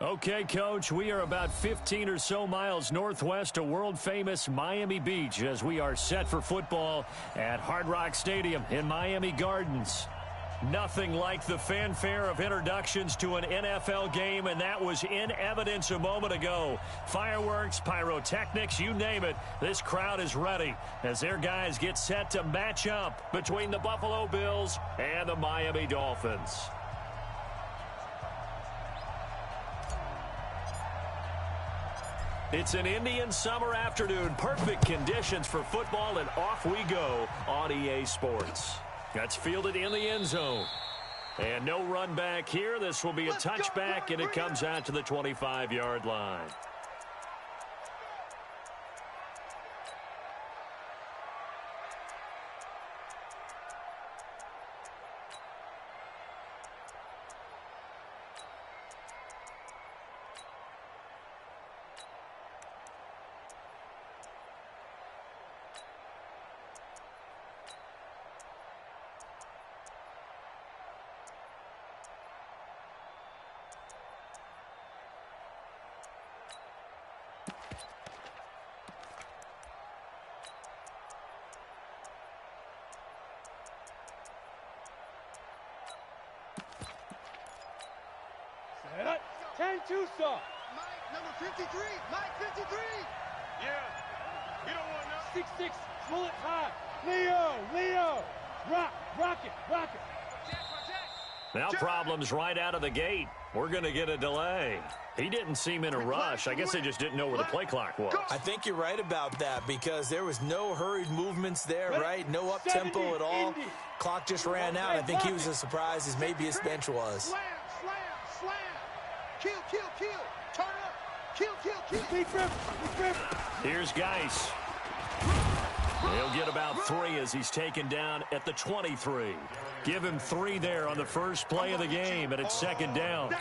Okay, Coach, we are about 15 or so miles northwest of world-famous Miami Beach as we are set for football at Hard Rock Stadium in Miami Gardens. Nothing like the fanfare of introductions to an NFL game, and that was in evidence a moment ago. Fireworks, pyrotechnics, you name it. This crowd is ready as their guys get set to match up between the Buffalo Bills and the Miami Dolphins. It's an Indian summer afternoon. Perfect conditions for football, and off we go on EA Sports. That's fielded in the end zone. And no run back here. This will be a touchback, and it comes out to the 25-yard line. Tucson. Mike, number 53. Mike, 53. Yeah. You don't want no. 6'6", pull it high. Leo. Rock it. Now problems right out of the gate. We're going to get a delay. He didn't seem in a rush. I guess they just didn't know where the play clock was. I think you're right about that because there was no hurried movements there, right? No up-tempo at all. Clock just ran out. I think he was as surprised as maybe his bench was. Slam. Kill, kill, kill. Turn up. Kill, kill, kill. Here's Geis. He'll get about 3 as he's taken down at the 23. Give him 3 there on the first play of the game, and it's second down.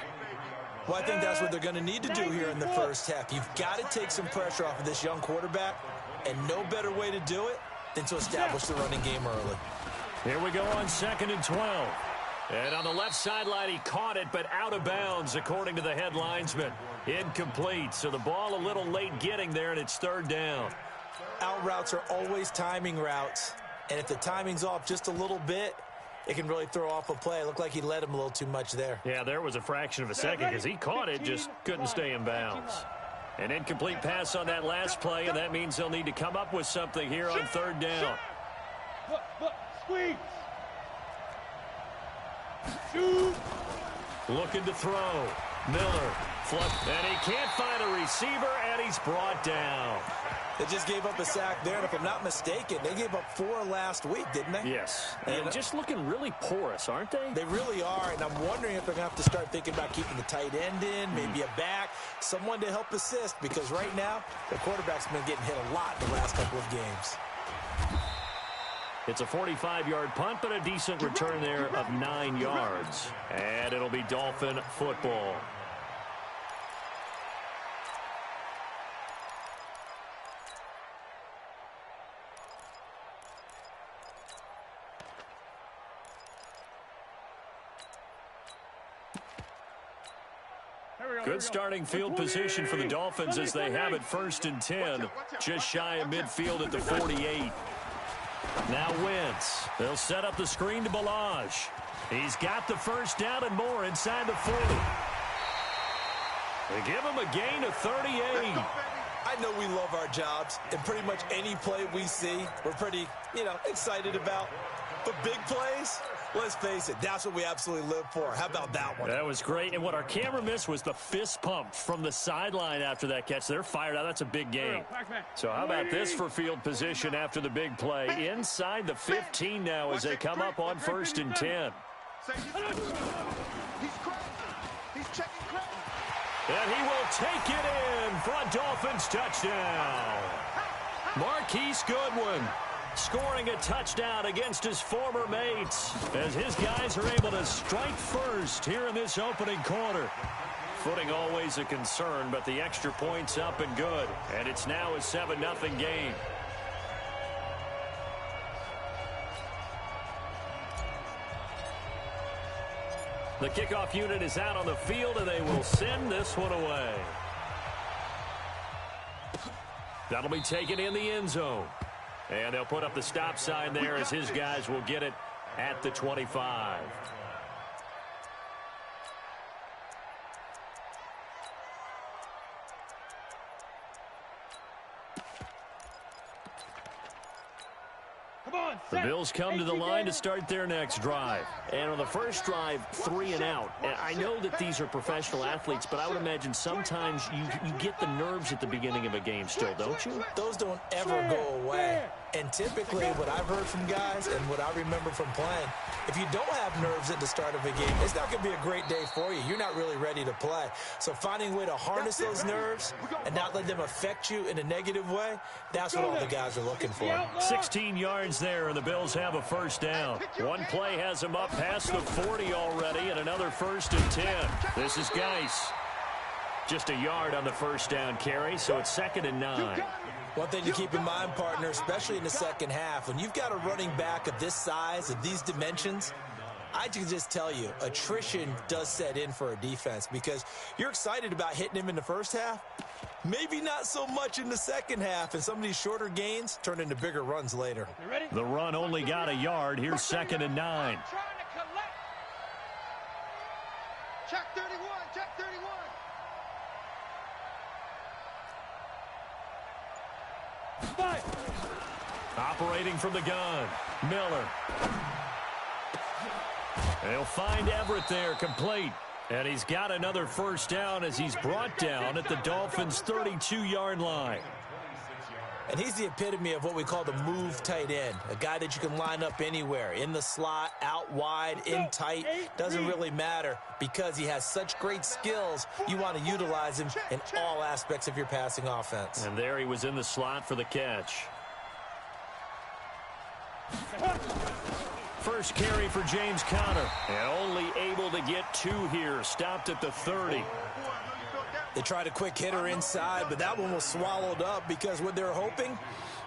Well, I think that's what they're going to need to do here in the first half. You've got to take some pressure off of this young quarterback, and no better way to do it than to establish the running game early. Here we go on 2nd and 12. And on the left sideline, he caught it, but out of bounds, according to the head linesman. Incomplete, so the ball a little late getting there, and it's 3rd down. Out routes are always timing routes, and if the timing's off just a little bit, it can really throw off a play. It looked like he led him a little too much there. Yeah, there was a fraction of a second because he caught it, just couldn't stay in bounds. An incomplete pass on that last play, and that means they'll need to come up with something here on 3rd down. Squeeze. Shoot. Looking to throw. Miller. And he can't find a receiver, and he's brought down. They just gave up a sack there, and if I'm not mistaken, they gave up 4 last week, didn't they? Yes. And just looking really porous, aren't they? They really are, and I'm wondering if they're going to have to start thinking about keeping the tight end in, maybe a back, someone to help assist, because right now, the quarterback's been getting hit a lot in the last couple of games. It's a 45-yard punt, but a decent return there of 9 yards. And it'll be Dolphin football. Good starting field position for the Dolphins as they have it 1st and 10, just shy of midfield at the 48. Now Wentz. They'll set up the screen to Balaj. He's got the 1st down and more inside the 40. They give him a gain of 38. I know we love our jobs, and pretty much any play we see, we're pretty, excited about. But big plays, let's face it, that's what we absolutely live for. How about that one? That was great. And what our camera missed was the fist pump from the sideline after that catch. They're fired out. That's a big gain. So how about this for field position after the big play? Inside the 15 now as they come up on 1st and 10. He's checking credit. And he will take it in for a Dolphins touchdown. Marquise Goodwin scoring a touchdown against his former mates as his guys are able to strike first here in this opening quarter. Footing always a concern, but the extra point's up and good. And it's now a 7-0 game. The kickoff unit is out on the field, and they will send this one away. That'll be taken in the end zone. And they'll put up the stop sign there as his guys will get it at the 25. The Bills come to the line to start their next drive. And on the first drive, 3 and out. And I know that these are professional athletes, but I would imagine sometimes you get the nerves at the beginning of a game still, don't you? Those don't ever go away. And typically what I've heard from guys and what I remember from playing, if you don't have nerves at the start of a game, it's not going to be a great day for you. You're not really ready to play. So finding a way to harness those nerves and not let them affect you in a negative way, that's what all the guys are looking for. 16 yards there, and the Bills have a 1st down. One play has them up past the 40 already, and another 1st and 10. This is Geis. Just a yard on the 1st down carry, so it's 2nd and 9. One thing to keep in mind, partner, especially in the second half, when you've got a running back of this size, of these dimensions, I can just tell you, attrition does set in for a defense because you're excited about hitting him in the first half, maybe not so much in the second half, and some of these shorter gains turn into bigger runs later. The run only got a yard. Here's 2nd and 9. Check 31, check 31. Operating from the gun, Miller. They'll find Everett there, complete. And he's got another 1st down as he's brought down at the Dolphins' 32-yard line. And he's the epitome of what we call the move tight end, a guy that you can line up anywhere, in the slot, out wide, in tight, doesn't really matter because he has such great skills. You want to utilize him in all aspects of your passing offense. And there he was in the slot for the catch. First carry for James Conner, and only able to get 2 here, stopped at the 30. They tried a quick hitter inside, but that one was swallowed up because what they're hoping,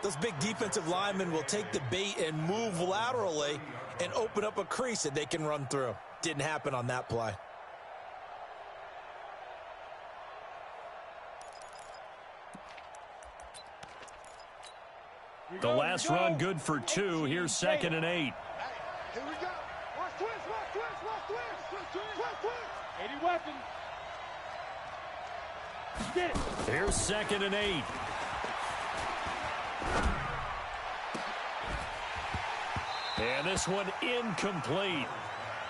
those big defensive linemen will take the bait and move laterally and open up a crease that they can run through. Didn't happen on that play. The last run good for 2. Here's 2nd and 8. Here we go. Watch twist, watch twist, watch twist. Twist, twist. 80 weapons. Get it. Here's 2nd and 8. And this one incomplete.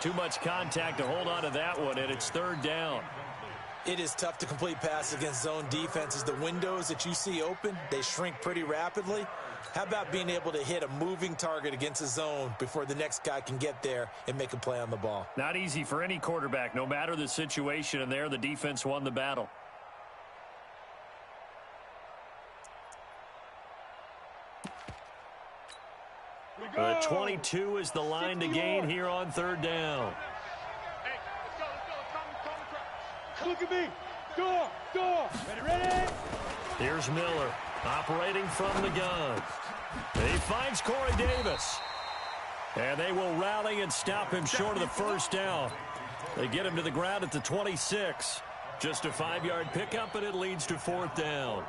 Too much contact to hold on to that one, and it's 3rd down. It is tough to complete passes against zone defenses. The windows that you see open, they shrink pretty rapidly. How about being able to hit a moving target against a zone before the next guy can get there and make a play on the ball? Not easy for any quarterback, no matter the situation, and there the defense won the battle. The 22 is the line to gain here on 3rd down. Hey, let's go, let's go. Look at me. Door. Ready. Here's Miller operating from the gun. He finds Corey Davis. And they will rally and stop him short of the 1st down. They get him to the ground at the 26. Just a 5-yard pickup, and it leads to 4th down.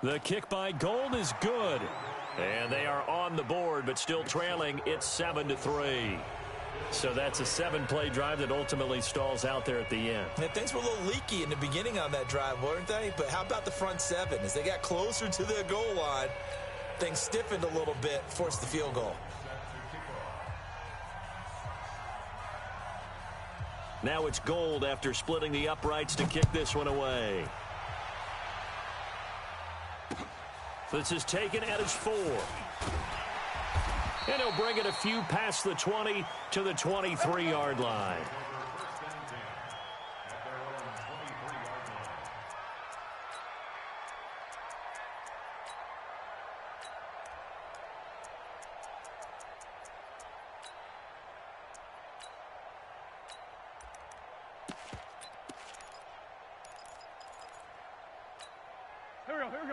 The kick by Gold is good. And they are on the board, but still trailing. It's 7-3. So that's a 7-play drive that ultimately stalls out there at the end. And things were a little leaky in the beginning on that drive, weren't they? But how about the front 7? As they got closer to the goal line, things stiffened a little bit, forced the field goal. Now it's Gold after splitting the uprights to kick this one away. This is taken at his 4. And he'll bring it a few past the 20 to the 23-yard line.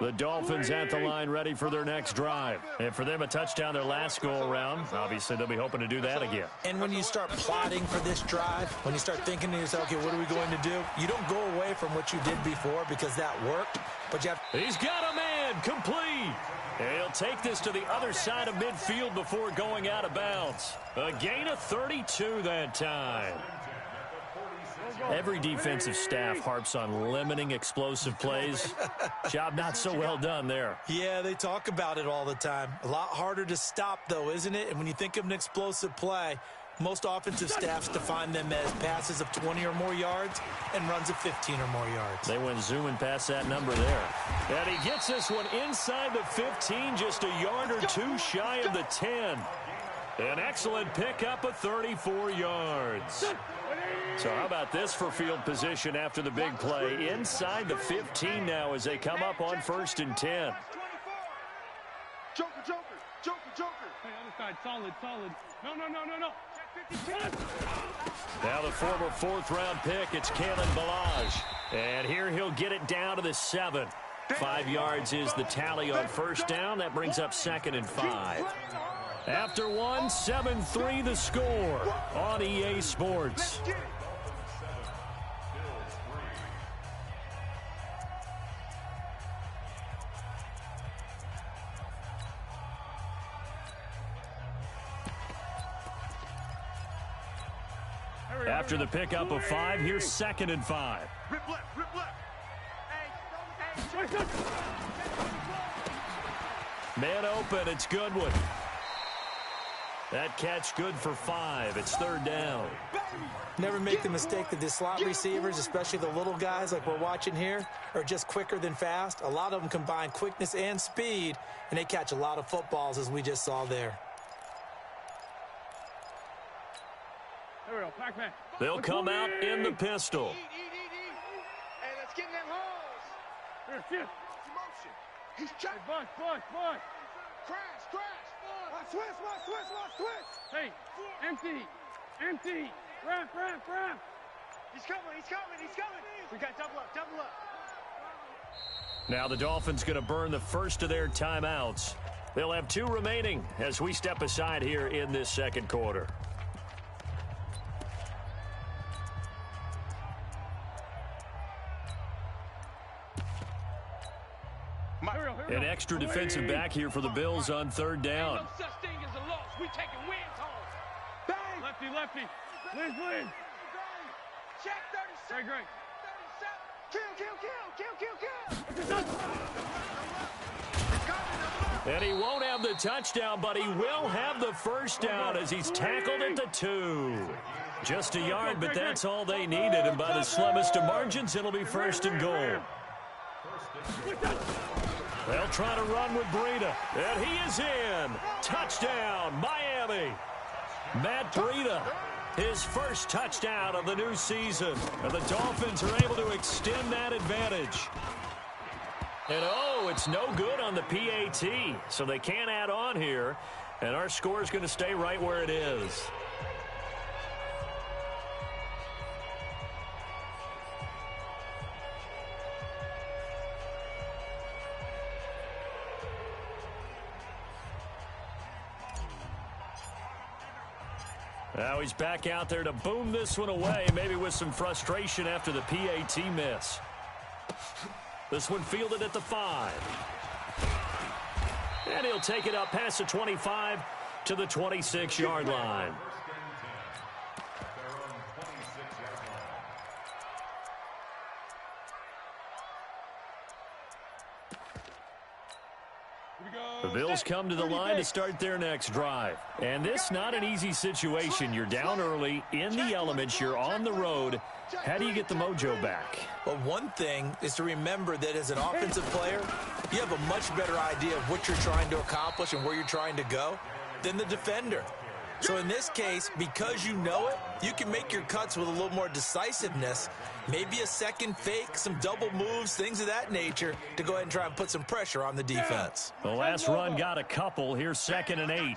The Dolphins at the line ready for their next drive. And for them, a touchdown their last go-around. Obviously, they'll be hoping to do that again. And when you start plotting for this drive, when you start thinking to yourself, okay, what are we going to do? You don't go away from what you did before because that worked. But you have... He's got a man, complete. And he'll take this to the other side of midfield before going out of bounds. A gain of 32 that time. Every defensive staff harps on limiting explosive plays. Job not so well done there. Yeah, they talk about it all the time. A lot harder to stop, though, isn't it? And when you think of an explosive play, most offensive staffs define them as passes of 20 or more yards and runs of 15 or more yards. They went zooming past that number there. And he gets this one inside the 15, just a yard or 2 shy of the 10. An excellent pickup of 34 yards. So how about this for field position after the big play? Inside the 15 now as they come up on 1st and 10. Joker. Hey, other side, solid. No. Now the former 4th-round pick, it's Kalen Ballage. And here he'll get it down to the 7. 5 yards is the tally on 1st down. That brings up 2nd and 5. After 1, 7-3 the score on EA Sports. After the pickup of 5, here's 2nd and 5. Rip left. Man open, it's Goodwin. That catch good for 5. It's 3rd down. Never make the mistake that the slot receivers, especially the little guys like we're watching here, are just quicker than fast. A lot of them combine quickness and speed, and they catch a lot of footballs, as we just saw there. They'll come out in the pistol. Hey, let's get in them holes. Here. He's checked. Bush. Crash. Watch twist. Hey, empty. Rap. He's coming. We got double up. Now the Dolphins going to burn the first of their timeouts. They'll have 2 remaining as we step aside here in this second quarter. An extra defensive back here for the Bills on 3rd down. No such thing as a loss. We taking wins home. Bang! Lefty. Please. Check 37. Great. 37. Kill. And he won't have the touchdown, but he will have the first down as he's tackled at the 2. Just a yard, but that's all they needed. And by the slimmest of margins, it'll be 1st and goal. They'll try to run with Breida. And he is in. Touchdown, Miami. Matt Breida, his first touchdown of the new season. And the Dolphins are able to extend that advantage. And it's no good on the PAT. So they can't add on here. And our score is going to stay right where it is. Now he's back out there to boom this one away, maybe with some frustration after the PAT miss. This one fielded at the 5. And he'll take it up past the 25 to the 26-yard line. The Bills come to the line to start their next drive. And this not an easy situation. You're down early, in the elements, you're on the road. How do you get the mojo back? Well, one thing is to remember that as an offensive player, you have a much better idea of what you're trying to accomplish and where you're trying to go than the defender. So in this case, because you know it, you can make your cuts with a little more decisiveness, maybe a second fake, some double moves, things of that nature, to go ahead and try and put some pressure on the defense. The last run got a couple. Here's 2nd and 8. Man, I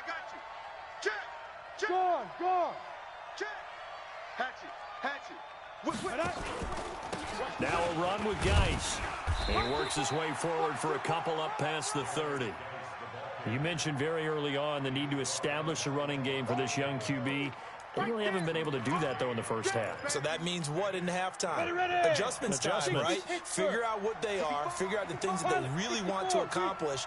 got you. Check. Gone. Check. Hatchet. Now a run with Geis. He works his way forward for a couple up past the 30. You mentioned very early on the need to establish a running game for this young QB. They really haven't been able to do that, though, in the first half. So that means what in halftime? Adjustments time, right? Figure out what they are, figure out the things that they really want to accomplish,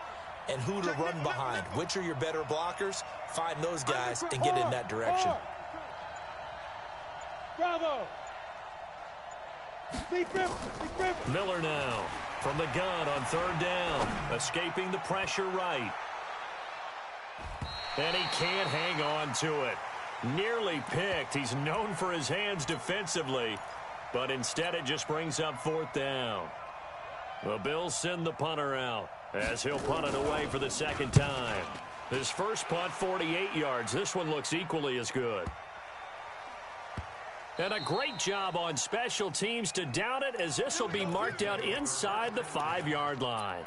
and who to run behind. Which are your better blockers? Find those guys and get in that direction. Bravo. Miller now from the gun on 3rd down, escaping the pressure right. And he can't hang on to it. Nearly picked. He's known for his hands defensively, but instead it just brings up 4th down. The Bills send the punter out as he'll punt it away for the 2nd time. His first punt, 48 yards. This one looks equally as good. And a great job on special teams to down it, as this will be marked out inside the 5-yard line.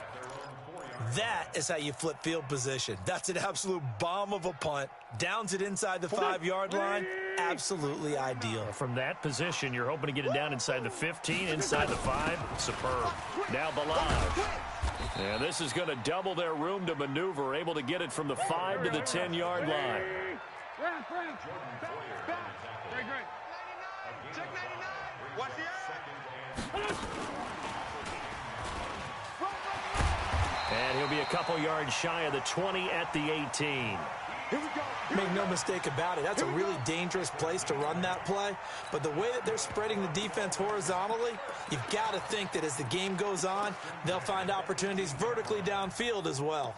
That is how you flip field position. That's an absolute bomb of a punt. Downs it inside the 5-yard line. Absolutely ideal. From that position, you're hoping to get it down inside the 15, inside the 5. Superb. Now Balaj. And this is going to double their room to maneuver, able to get it from the 5 to the 10-yard line. Back. Great. Check 99. Watch the air. And he'll be a couple yards shy of the 20 at the 18. Make no mistake about it, that's a really dangerous place to run that play. But the way that they're spreading the defense horizontally, you've got to think that as the game goes on, they'll find opportunities vertically downfield as well.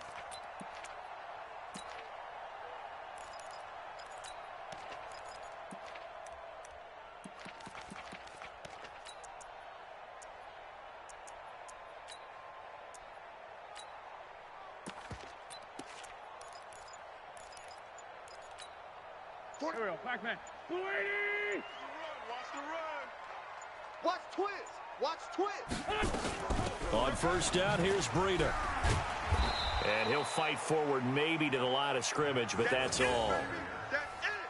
Here we go. Back man. 280. Watch the run. Watch twist. Watch twist. On first down, here's Breida. And he'll fight forward maybe to the line of scrimmage, but that's all.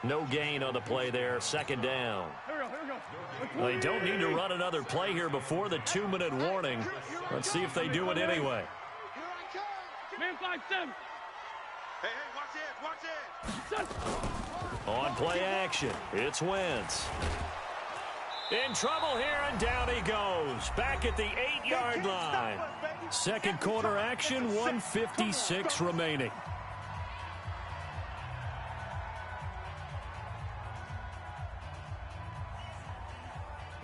No gain on the play there. Second down. Here we go. Well, they don't need to run another play here before the 2-minute warning. Let's see if they do it anyway. Man 5-7. Hey, watch it. On play action, it's Wentz. In trouble here, and down he goes. Back at the 8-yard line. Second quarter action, 1:56 remaining.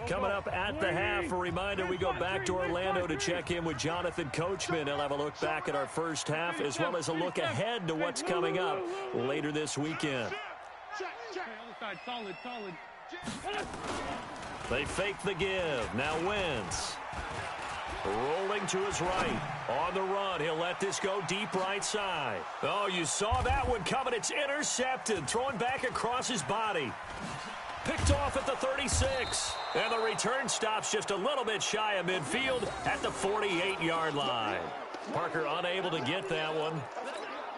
Coming up at the half, a reminder, we go back to Orlando to check in with Jonathan Coachman. He'll have a look back at our first half as well as a look ahead to what's coming up later this weekend. Other side, solid. They fake the give. Now Wentz. Rolling to his right. On the run, he'll let this go deep right side. Oh, you saw that one coming. It's intercepted. Throwing back across his body. Picked off at the 36. And the return stops just a little bit shy of midfield at the 48-yard line. Parker unable to get that one.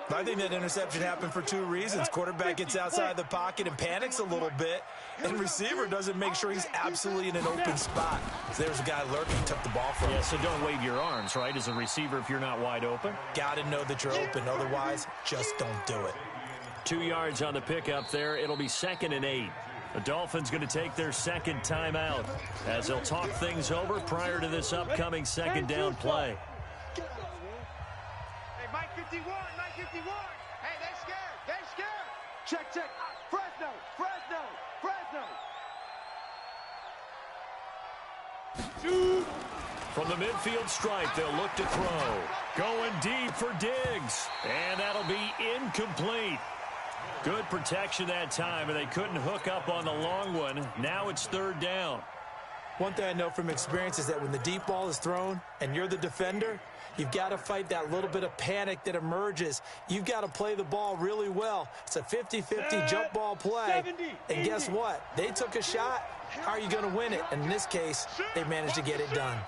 I think that interception happened for two reasons. Quarterback gets outside the pocket and panics a little bit, and receiver doesn't make sure he's absolutely in an open spot. So there's a guy lurking, took the ball from him. Yeah, so don't wave your arms, right, as a receiver if you're not wide open. Got to know that you're open. Otherwise, just don't do it. 2 yards on the pickup there. It'll be 2nd and 8. The Dolphins going to take their second timeout as they'll talk things over prior to this upcoming second down play. Hey, Mike 51. Hey, they scared. Check. Fresno. Shoot. From the midfield stripe, they'll look to throw. Going deep for Diggs. And that'll be incomplete. Good protection that time, and they couldn't hook up on the long one. Now it's 3rd down. One thing I know from experience is that when the deep ball is thrown and you're the defender, you've got to fight that little bit of panic that emerges. You've got to play the ball really well. It's a 50-50 jump ball play. And guess what? They took a shot. How are you going to win it? And in this case, they managed to get it done.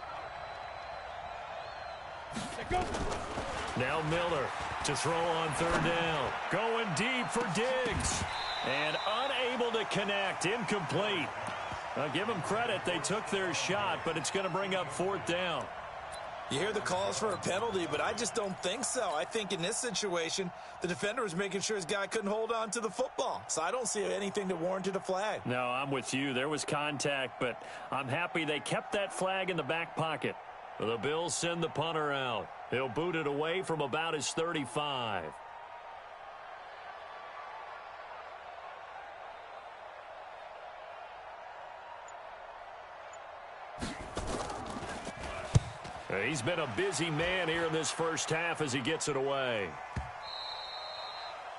Now Miller to throw on 3rd down. Going deep for Diggs. And unable to connect. Incomplete. I'll give them credit. They took their shot, but it's going to bring up 4th down. You hear the calls for a penalty, but I just don't think so. I think in this situation, the defender was making sure his guy couldn't hold on to the football. So I don't see anything that warranted a flag. No, I'm with you. There was contact, but I'm happy they kept that flag in the back pocket. The Bills send the punter out. He'll boot it away from about his 35. He's been a busy man here in this first half as he gets it away.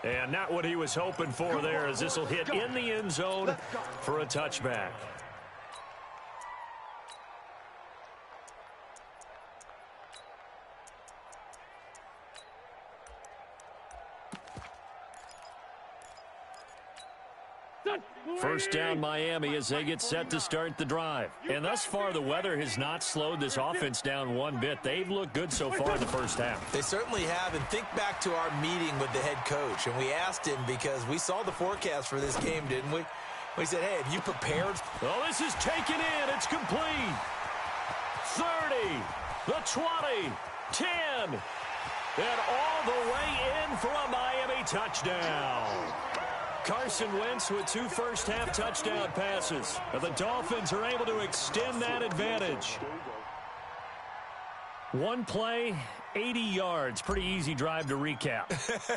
And not what he was hoping for there, as this will hit in the end zone for a touchback. First down Miami as they get set to start the drive. And thus far, the weather has not slowed this offense down one bit. They've looked good so far in the first half. They certainly have. And think back to our meeting with the head coach. And we asked him because we saw the forecast for this game, didn't we? We said, hey, have you prepared? Oh, this is taken in. It's complete. 30, the 20, 10. And all the way in for a Miami touchdown. Carson Wentz with 2 first-half touchdown passes. And the Dolphins are able to extend that advantage. One play, 80 yards. Pretty easy drive to recap.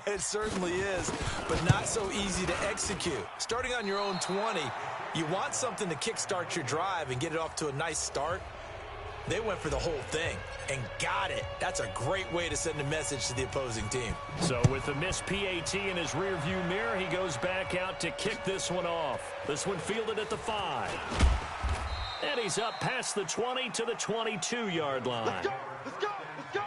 It certainly is, but not so easy to execute. Starting on your own 20, you want something to kickstart your drive and get it off to a nice start. They went for the whole thing and got it. That's a great way to send a message to the opposing team. So with the missed PAT in his rearview mirror, he goes back out to kick this one off. This one fielded at the 5. And he's up past the 20 to the 22-yard line. Let's go. Let's go. Let's go.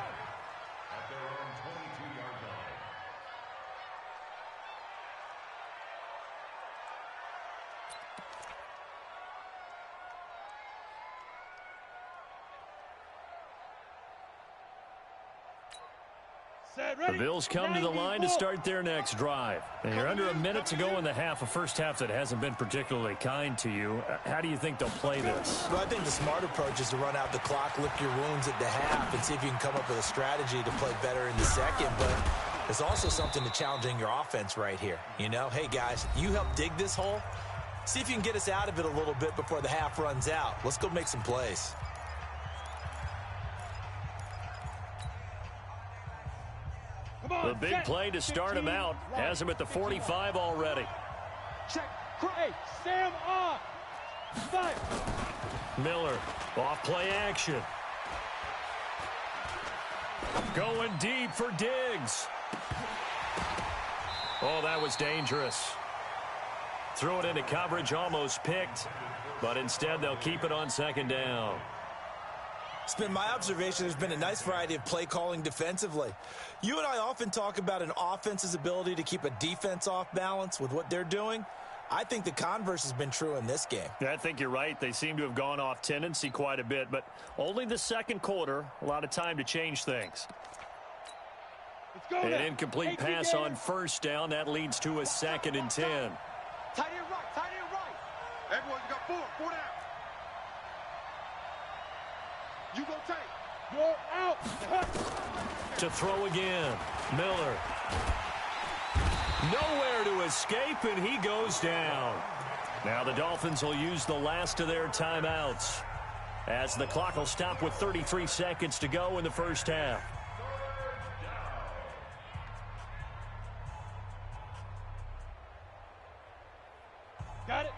The Bills come to the line to start their next drive. And you're under a minute to go in the half, a first half that hasn't been particularly kind to you. How do you think they'll play this? Well, I think the smart approach is to run out the clock, lick your wounds at the half, and see if you can come up with a strategy to play better in the second. But there's also something to challenging your offense right here. You know, hey, guys, you help dig this hole. See if you can get us out of it a little bit before the half runs out. Let's go make some plays. The big play to start him out has him at the 45 already. Check. Hey, Sam off. Five. Miller, off play action. Going deep for Diggs. Oh, that was dangerous. Threw it into coverage, almost picked, but instead they'll keep it on second down. It's been my observation there's been a nice variety of play calling defensively. You and I often talk about an offense's ability to keep a defense off balance with what they're doing. I think the converse has been true in this game. I think you're right. They seem to have gone off tendency quite a bit, but only the second quarter, a lot of time to change things. Let's go. An incomplete pass on first down. That leads to a 2nd and 10. Tight end right, tight end right. Everyone, you got four down. You go take. You're out. To throw again. Miller. Nowhere to escape, and he goes down. Now the Dolphins will use the last of their timeouts as the clock will stop with 33 seconds to go in the first half. Got it.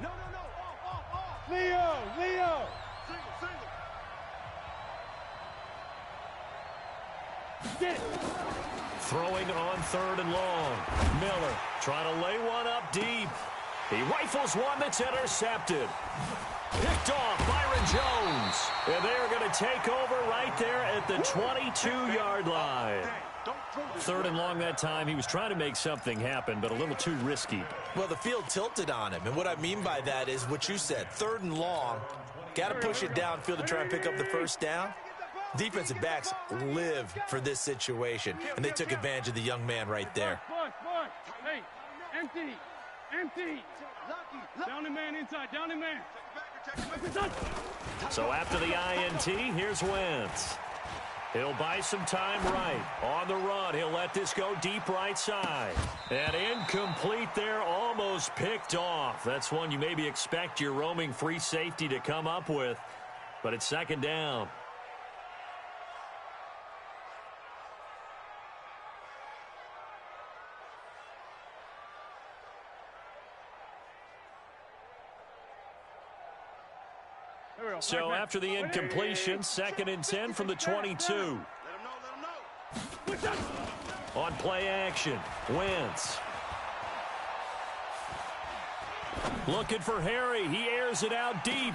No. Off. Leo. Single. Get it. Throwing on 3rd and long. Miller trying to lay one up deep. He rifles one that's intercepted. Picked off Byron Jones. And they're going to take over right there at the 22-yard line. 3rd and long that time. He was trying to make something happen, but a little too risky. Well, the field tilted on him, and what I mean by that is what you said. 3rd and long, got to push it downfield to try and pick up the first down. Defensive backs live for this situation, and they took advantage of the young man right there. Boy. Hey, empty. Down the man inside, down the man. So after the INT, here's Wentz. He'll buy some time right. On the run, he'll let this go deep right side. And incomplete there, almost picked off. That's one you maybe expect your roaming free safety to come up with, but it's 2nd down. So after the incompletion, 2nd and 10 from the 22. On play action, Wentz. Looking for Harry. He airs it out deep.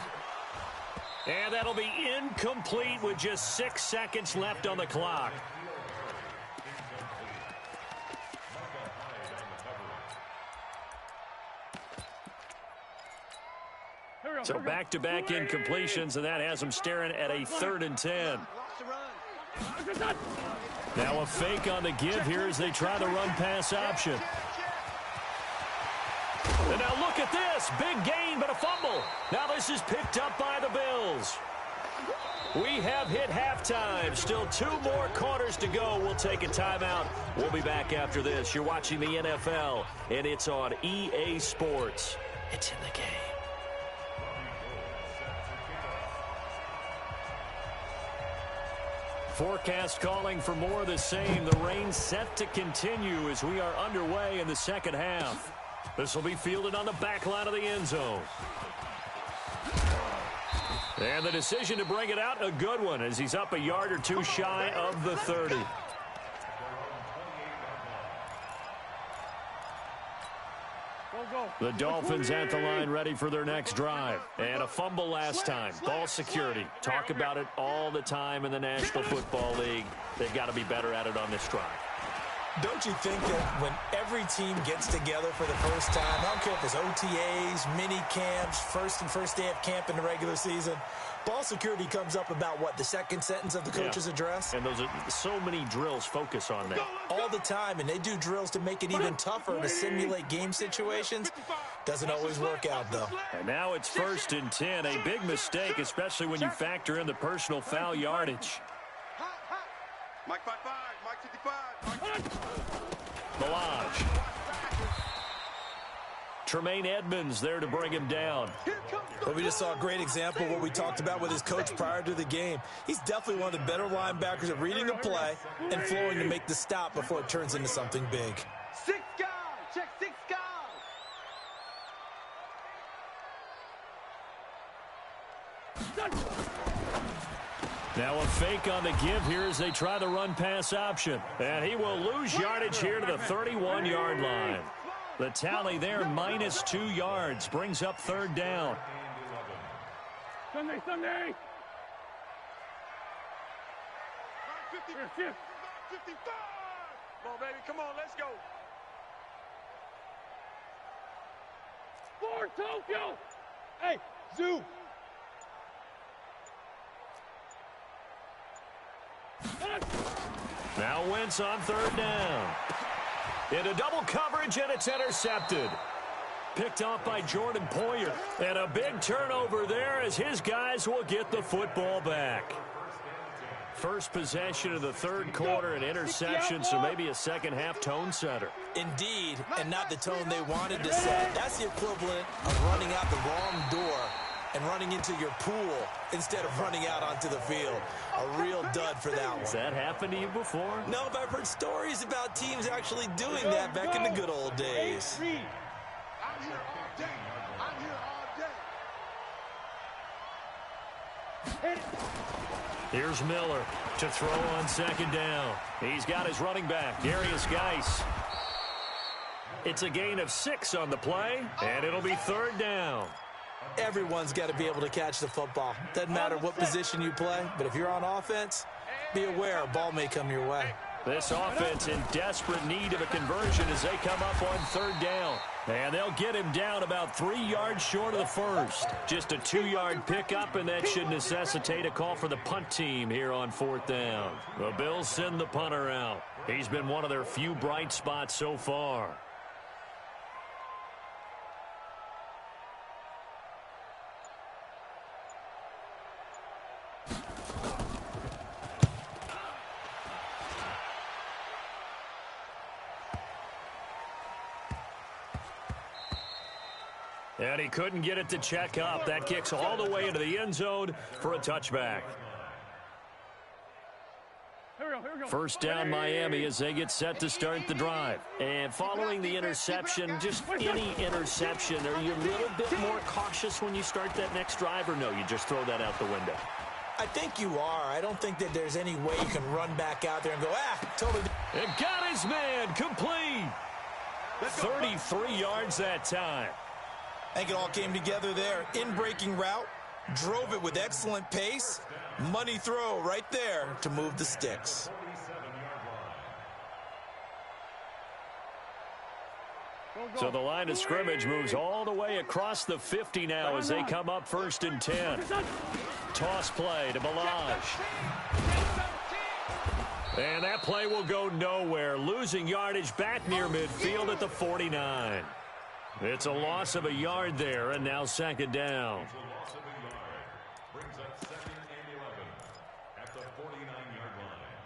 And that'll be incomplete with just 6 seconds left on the clock. So back-to-back incompletions, and that has him staring at a 3rd and 10. Now a fake on the give here as they try the run-pass option. And now look at this. Big gain, but a fumble. Now this is picked up by the Bills. We have hit halftime. Still 2 more quarters to go. We'll take a timeout. We'll be back after this. You're watching the NFL, and it's on EA Sports. It's in the game. Forecast calling for more of the same. The rain set to continue as we are underway in the second half. This will be fielded on the back line of the end zone. And the decision to bring it out, a good one, as he's up a yard or two shy of the 30. The Dolphins at the line ready for their next drive. And a fumble last time. Ball security. Talk about it all the time in the National Football League. They've got to be better at it on this drive. Don't you think that when every team gets together for the first time, I don't care if it's OTAs, mini camps, first day of camp in the regular season, ball security comes up about what, the second sentence of the coach's address? And those are so many drills focus on that. All the time, and they do drills to make it even tougher to simulate game situations. Doesn't always work out, though. And now it's 1st and 10, a big mistake, especially when you factor in the personal foul yardage. Mike 5-5, Mike 55. Milage. Tremaine Edmonds there to bring him down. Well, we just saw a great example of what we talked about with his coach prior to the game. He's definitely one of the better linebackers at reading the play and flowing to make the stop before it turns into something big. 6 guys, check 6 guys. Now a fake on the give here as they try the run-pass option. And he will lose yardage here to the 31-yard line. The tally there, -2 yards, brings up 3rd down. Sunday. 55. 55. Come on, baby. Come on, let's go. For Tokyo. Hey, Zoo. Now Wentz on 3rd down. Into double coverage, and it's intercepted. Picked off by Jordan Poyer. And a big turnover there as his guys will get the football back. First possession of the 3rd quarter, an interception, so maybe a second-half tone setter. Indeed, and not the tone they wanted to set. That's the equivalent of running out the wrong door and running into your pool instead of running out onto the field. A real dud for that one. Has that happened to you before? No, but I've heard stories about teams actually doing that back in the good old days. I'm here all day. I'm here all day. Here's Miller to throw on 2nd down. He's got his running back, Darius Geis. It's a gain of 6 on the play, and it'll be 3rd down. Everyone's got to be able to catch the football. Doesn't matter what position you play, but if you're on offense, be aware a ball may come your way. This offense in desperate need of a conversion as they come up on 3rd down. And they'll get him down about 3 yards short of the first. Just a 2-yard pickup, and that should necessitate a call for the punt team here on 4th down. The Bills send the punter out. He's been one of their few bright spots so far. And he couldn't get it to check up. That kicks all the way into the end zone for a touchback. Here we go. 1st down Miami as they get set to start the drive. And following the interception, just any interception, are you a little bit more cautious when you start that next drive, or no, you just throw that out the window? I think you are. I don't think that there's any way you can run back out there and go, totally. And got his man complete. 33 yards that time. I think it all came together there. In-breaking route, drove it with excellent pace. Money throw right there to move the sticks. So the line of scrimmage moves all the way across the 50 now as they come up 1st and 10. Toss play to Milage. And that play will go nowhere, losing yardage back near midfield at the 49. It's a loss of a yard there, and now 2nd down. Brings up 2nd and 11 at the 49-yard line.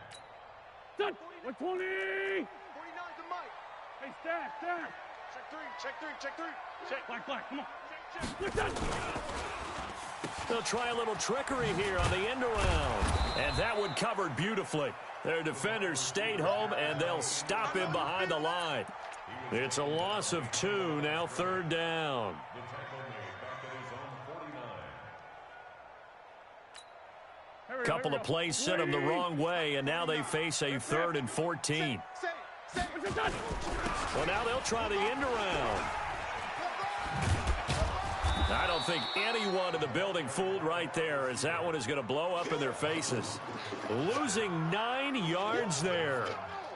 Done. 120. 49 to Mike. Hey, staff. Check 3. Black, come on. Check. They'll try a little trickery here on the end around. And that one covered beautifully. Their defenders stayed home, and they'll stop him behind the line. It's a loss of 2, now 3rd down. The tackle made back at his own 49. Couple of plays sent them the wrong way, and now they face a 3rd and 14. Well, now they'll try the end around. I don't think anyone in the building fooled right there, as that one is going to blow up in their faces. Losing 9 yards there.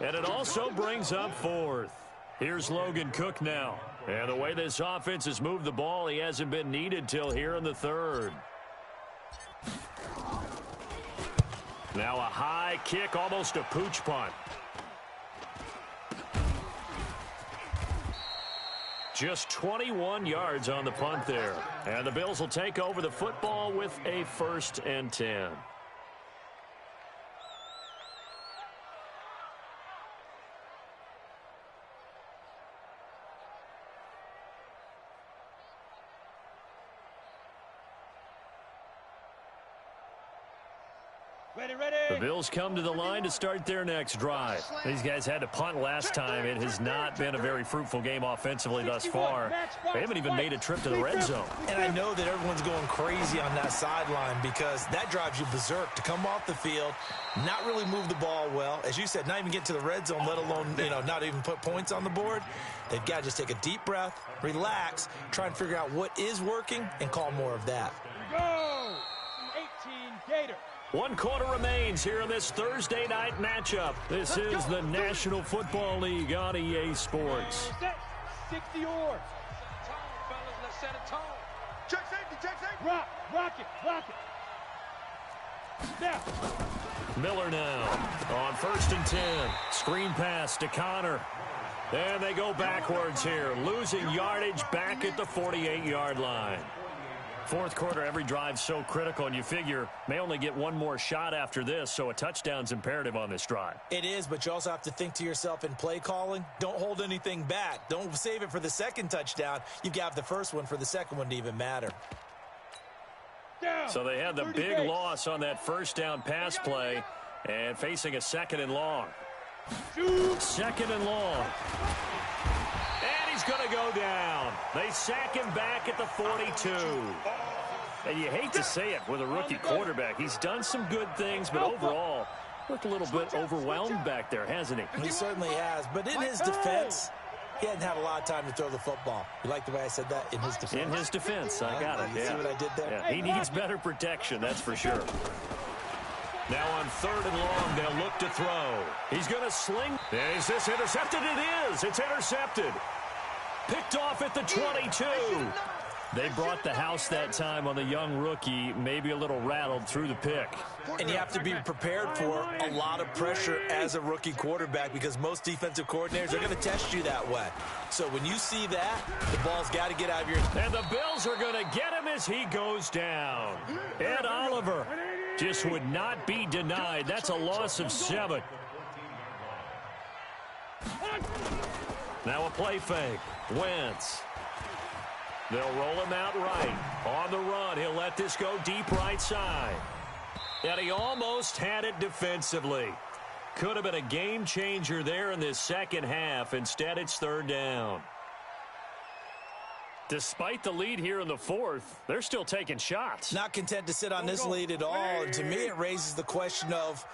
And it also brings up fourth. Here's Logan Cook now. And the way this offense has moved the ball, he hasn't been needed till here in the third. Now a high kick, almost a pooch punt. Just 21 yards on the punt there. And the Bills will take over the football with a 1st and 10. The Bills come to the line to start their next drive. These guys had to punt last time. It has not been a very fruitful game offensively thus far. They haven't even made a trip to the red zone. And I know that everyone's going crazy on that sideline because that drives you berserk to come off the field, not really move the ball well. As you said, not even get to the red zone, let alone, not even put points on the board. They've got to just take a deep breath, relax, try and figure out what is working, and call more of that. Go! 18 Gator. 1 quarter remains here in this Thursday night matchup. This is the National Football League on EA Sports. 60 yards. Let's set a tone. Check safety, check safety. Rock it. Now. Miller now on 1st and 10. Screen pass to Connor. And they go backwards here, losing yardage back at the 48-yard line. Fourth quarter, every drive's so critical, and you figure may only get one more shot after this, so a touchdown's imperative on this drive. It is, but you also have to think to yourself in play calling, don't hold anything back. Don't save it for the second touchdown. You've got to have the first one for the second one to even matter. So they had the big loss on that first down pass play and facing a 2nd and long. 2nd and long. And he's going to go down. They sack him back at the 42. And you hate to say it with a rookie quarterback. He's done some good things, but overall, looked a little bit overwhelmed back there, hasn't he? He certainly has. But in his defense, he hadn't had a lot of time to throw the football. You like the way I said that? In his defense. In his defense. I got it. You see what I did there? Yeah, he needs better protection, that's for sure. Now on 3rd and long, they'll look to throw. He's going to sling. Is this intercepted? It is. It's intercepted. Picked off at the 22. They brought the house that time on the young rookie, maybe a little rattled through the pick. And you have to be prepared for a lot of pressure as a rookie quarterback because most defensive coordinators are going to test you that way. So when you see that, the ball's got to get out of your... And the Bills are going to get him as he goes down. Ed Oliver just would not be denied. That's a loss of 7. Now a play fake. Wentz. They'll roll him out right. On the run, he'll let this go deep right side. And he almost had it defensively. Could have been a game changer there in this second half. Instead, it's 3rd down. Despite the lead here in the 4th, they're still taking shots. Not content to sit on this lead at all. And to me, it raises the question of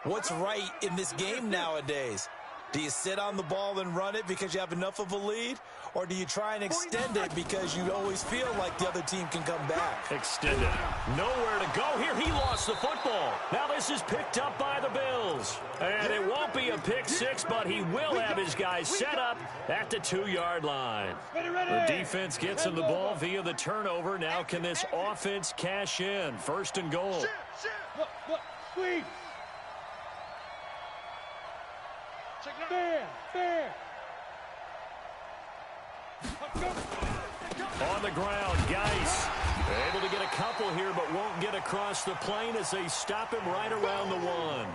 what's right in this game nowadays. Do you sit on the ball and run it because you have enough of a lead? Or do you try and extend it because you always feel like the other team can come back? Extend it. Nowhere to go here. He lost the football. Now this is picked up by the Bills. And it won't be a pick 6, but he will have his guys set up at the 2-yard line. The defense gets him the ball via the turnover. Now can this offense cash in? 1st and goal. Look, squeeze. Fair. On the ground, Geis able to get a couple here, but won't get across the plane as they stop him right around the 1.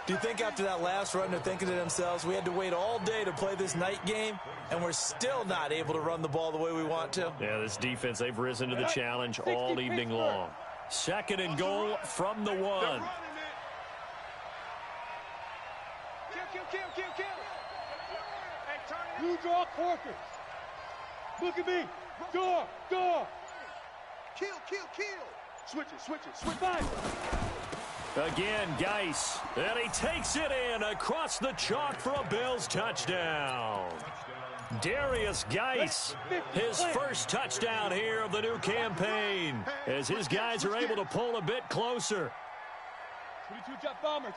Do you think after that last run they're thinking to themselves, we had to wait all day to play this night game, and we're still not able to run the ball the way we want to? Yeah, this defense, they've risen to the challenge all evening long. 2nd and goal from the 1. You draw quarters. Look at me. Door. Kill. Switch it. Again, Geis. And he takes it in across the chalk for a Bills touchdown. Darius Geis, his first touchdown here of the new campaign, as his guys are able to pull a bit closer. 22 jet bomber.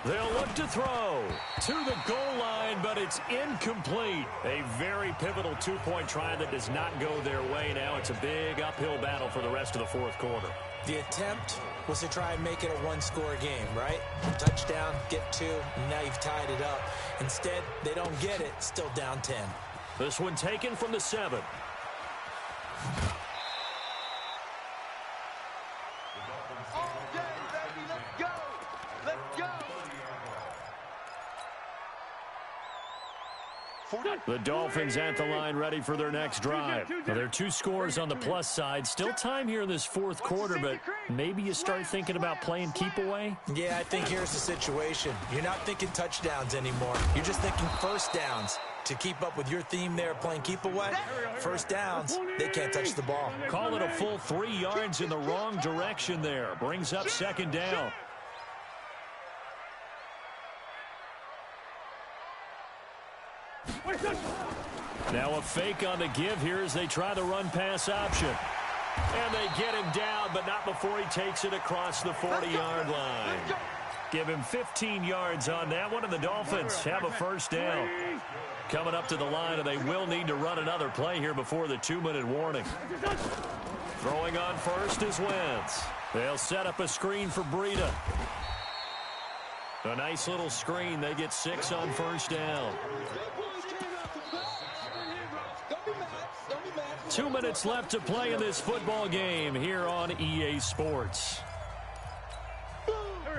They'll look to throw to the goal line, but it's incomplete. A very pivotal two-point try that does not go their way. Now it's a big uphill battle for the rest of the fourth quarter. The attempt was to try and make it a one-score game, right? Touchdown, get two, and now you've tied it up. Instead, they don't get it, still down 10. This one taken from the 7. The Dolphins at the line ready for their next drive. Now, there are 2 scores on the plus side. Still time here in this fourth quarter, but maybe you start thinking about playing keep away? Yeah, I think here's the situation. You're not thinking touchdowns anymore. You're just thinking first downs. To keep up with your theme there, playing keep away, first downs, they can't touch the ball. Call it a full 3 yards in the wrong direction there. Brings up second down. Now a fake on the give here as they try the run-pass option. And they get him down, but not before he takes it across the 40-yard line. Give him 15 yards on that one, and the Dolphins have a first down. Coming up to the line, and they will need to run another play here before the 2-minute warning. Throwing on first is Wentz. They'll set up a screen for Breida. A nice little screen. They get 6 on first down. 2 minutes left to play in this football game here on EA Sports.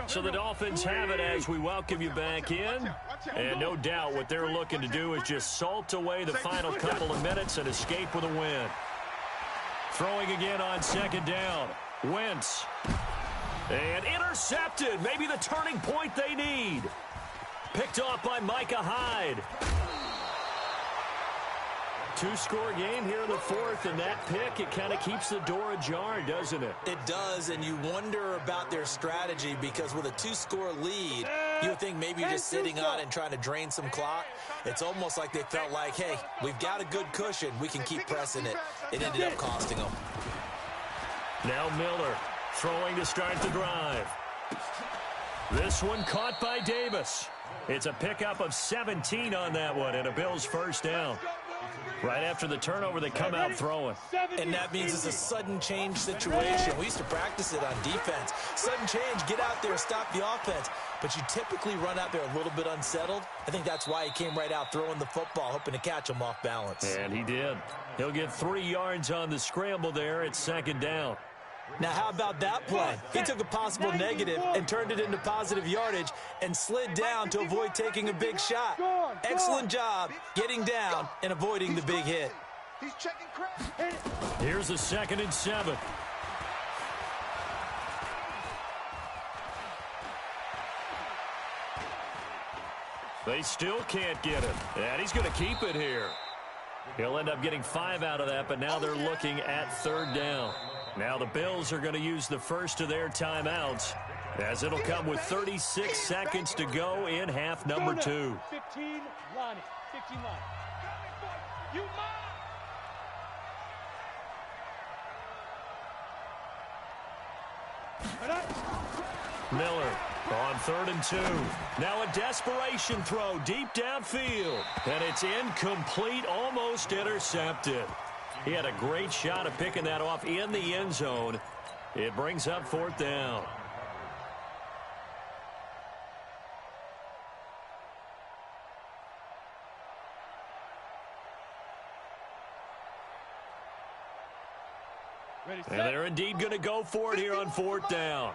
So the Dolphins have it as we welcome you back in. And no doubt what they're looking to do is just salt away the final couple of minutes and escape with a win. Throwing again on second down. Wentz. And intercepted. Maybe the turning point they need. Picked off by Micah Hyde. 2-score game here in the fourth, and that pick, it kind of keeps the door ajar, doesn't it? It does, and you wonder about their strategy because with a 2-score lead, you would think maybe just sitting on it and trying to drain some clock. It's almost like they felt like, hey, we've got a good cushion. We can keep pressing it. It ended up costing them. Now Miller throwing to start the drive. This one caught by Davis. It's a pickup of 17 on that one, and a Bills first down. Right after the turnover, they come out throwing. And that means it's a sudden change situation. We used to practice it on defense. Sudden change, get out there, stop the offense. But you typically run out there a little bit unsettled. I think that's why he came right out throwing the football, hoping to catch him off balance. And he did. He'll get 3 yards on the scramble there at second down. Now, how about that play? He took a possible negative and turned it into positive yardage and slid down to avoid taking a big shot. Excellent job getting down and avoiding the big hit. He's checking crap. Here's a 2nd and 7. They still can't get it. And he's going to keep it here. He'll end up getting 5 out of that, but now they're looking at third down. Now the Bills are going to use the first of their timeouts, as it'll come with 36 seconds to go in half number 2. 15, Lonnie. 15, Lonnie. You Miller on 3rd and 2. Now a desperation throw deep downfield, and it's incomplete, almost intercepted. He had a great shot of picking that off in the end zone. It brings up 4th down. And they're indeed going to go for it here on 4th down.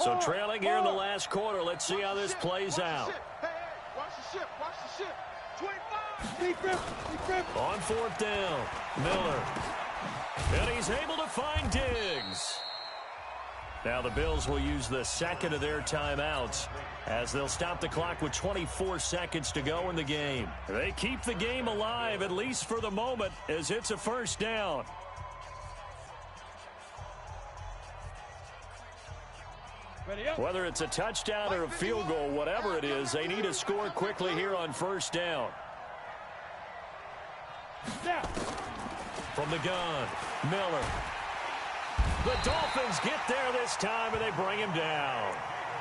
So trailing here in the last quarter. Let's see how this plays out. Hey, watch the ship, watch the ship. 25. On 4th down, Miller. And he's able to find Diggs. Now the Bills will use the second of their timeouts as they'll stop the clock with 24 seconds to go in the game. They keep the game alive, at least for the moment, as it's a first down. Whether it's a touchdown or a field goal, whatever it is, they need to score quickly here on first down. From the gun, Miller. The Dolphins get there this time, and they bring him down.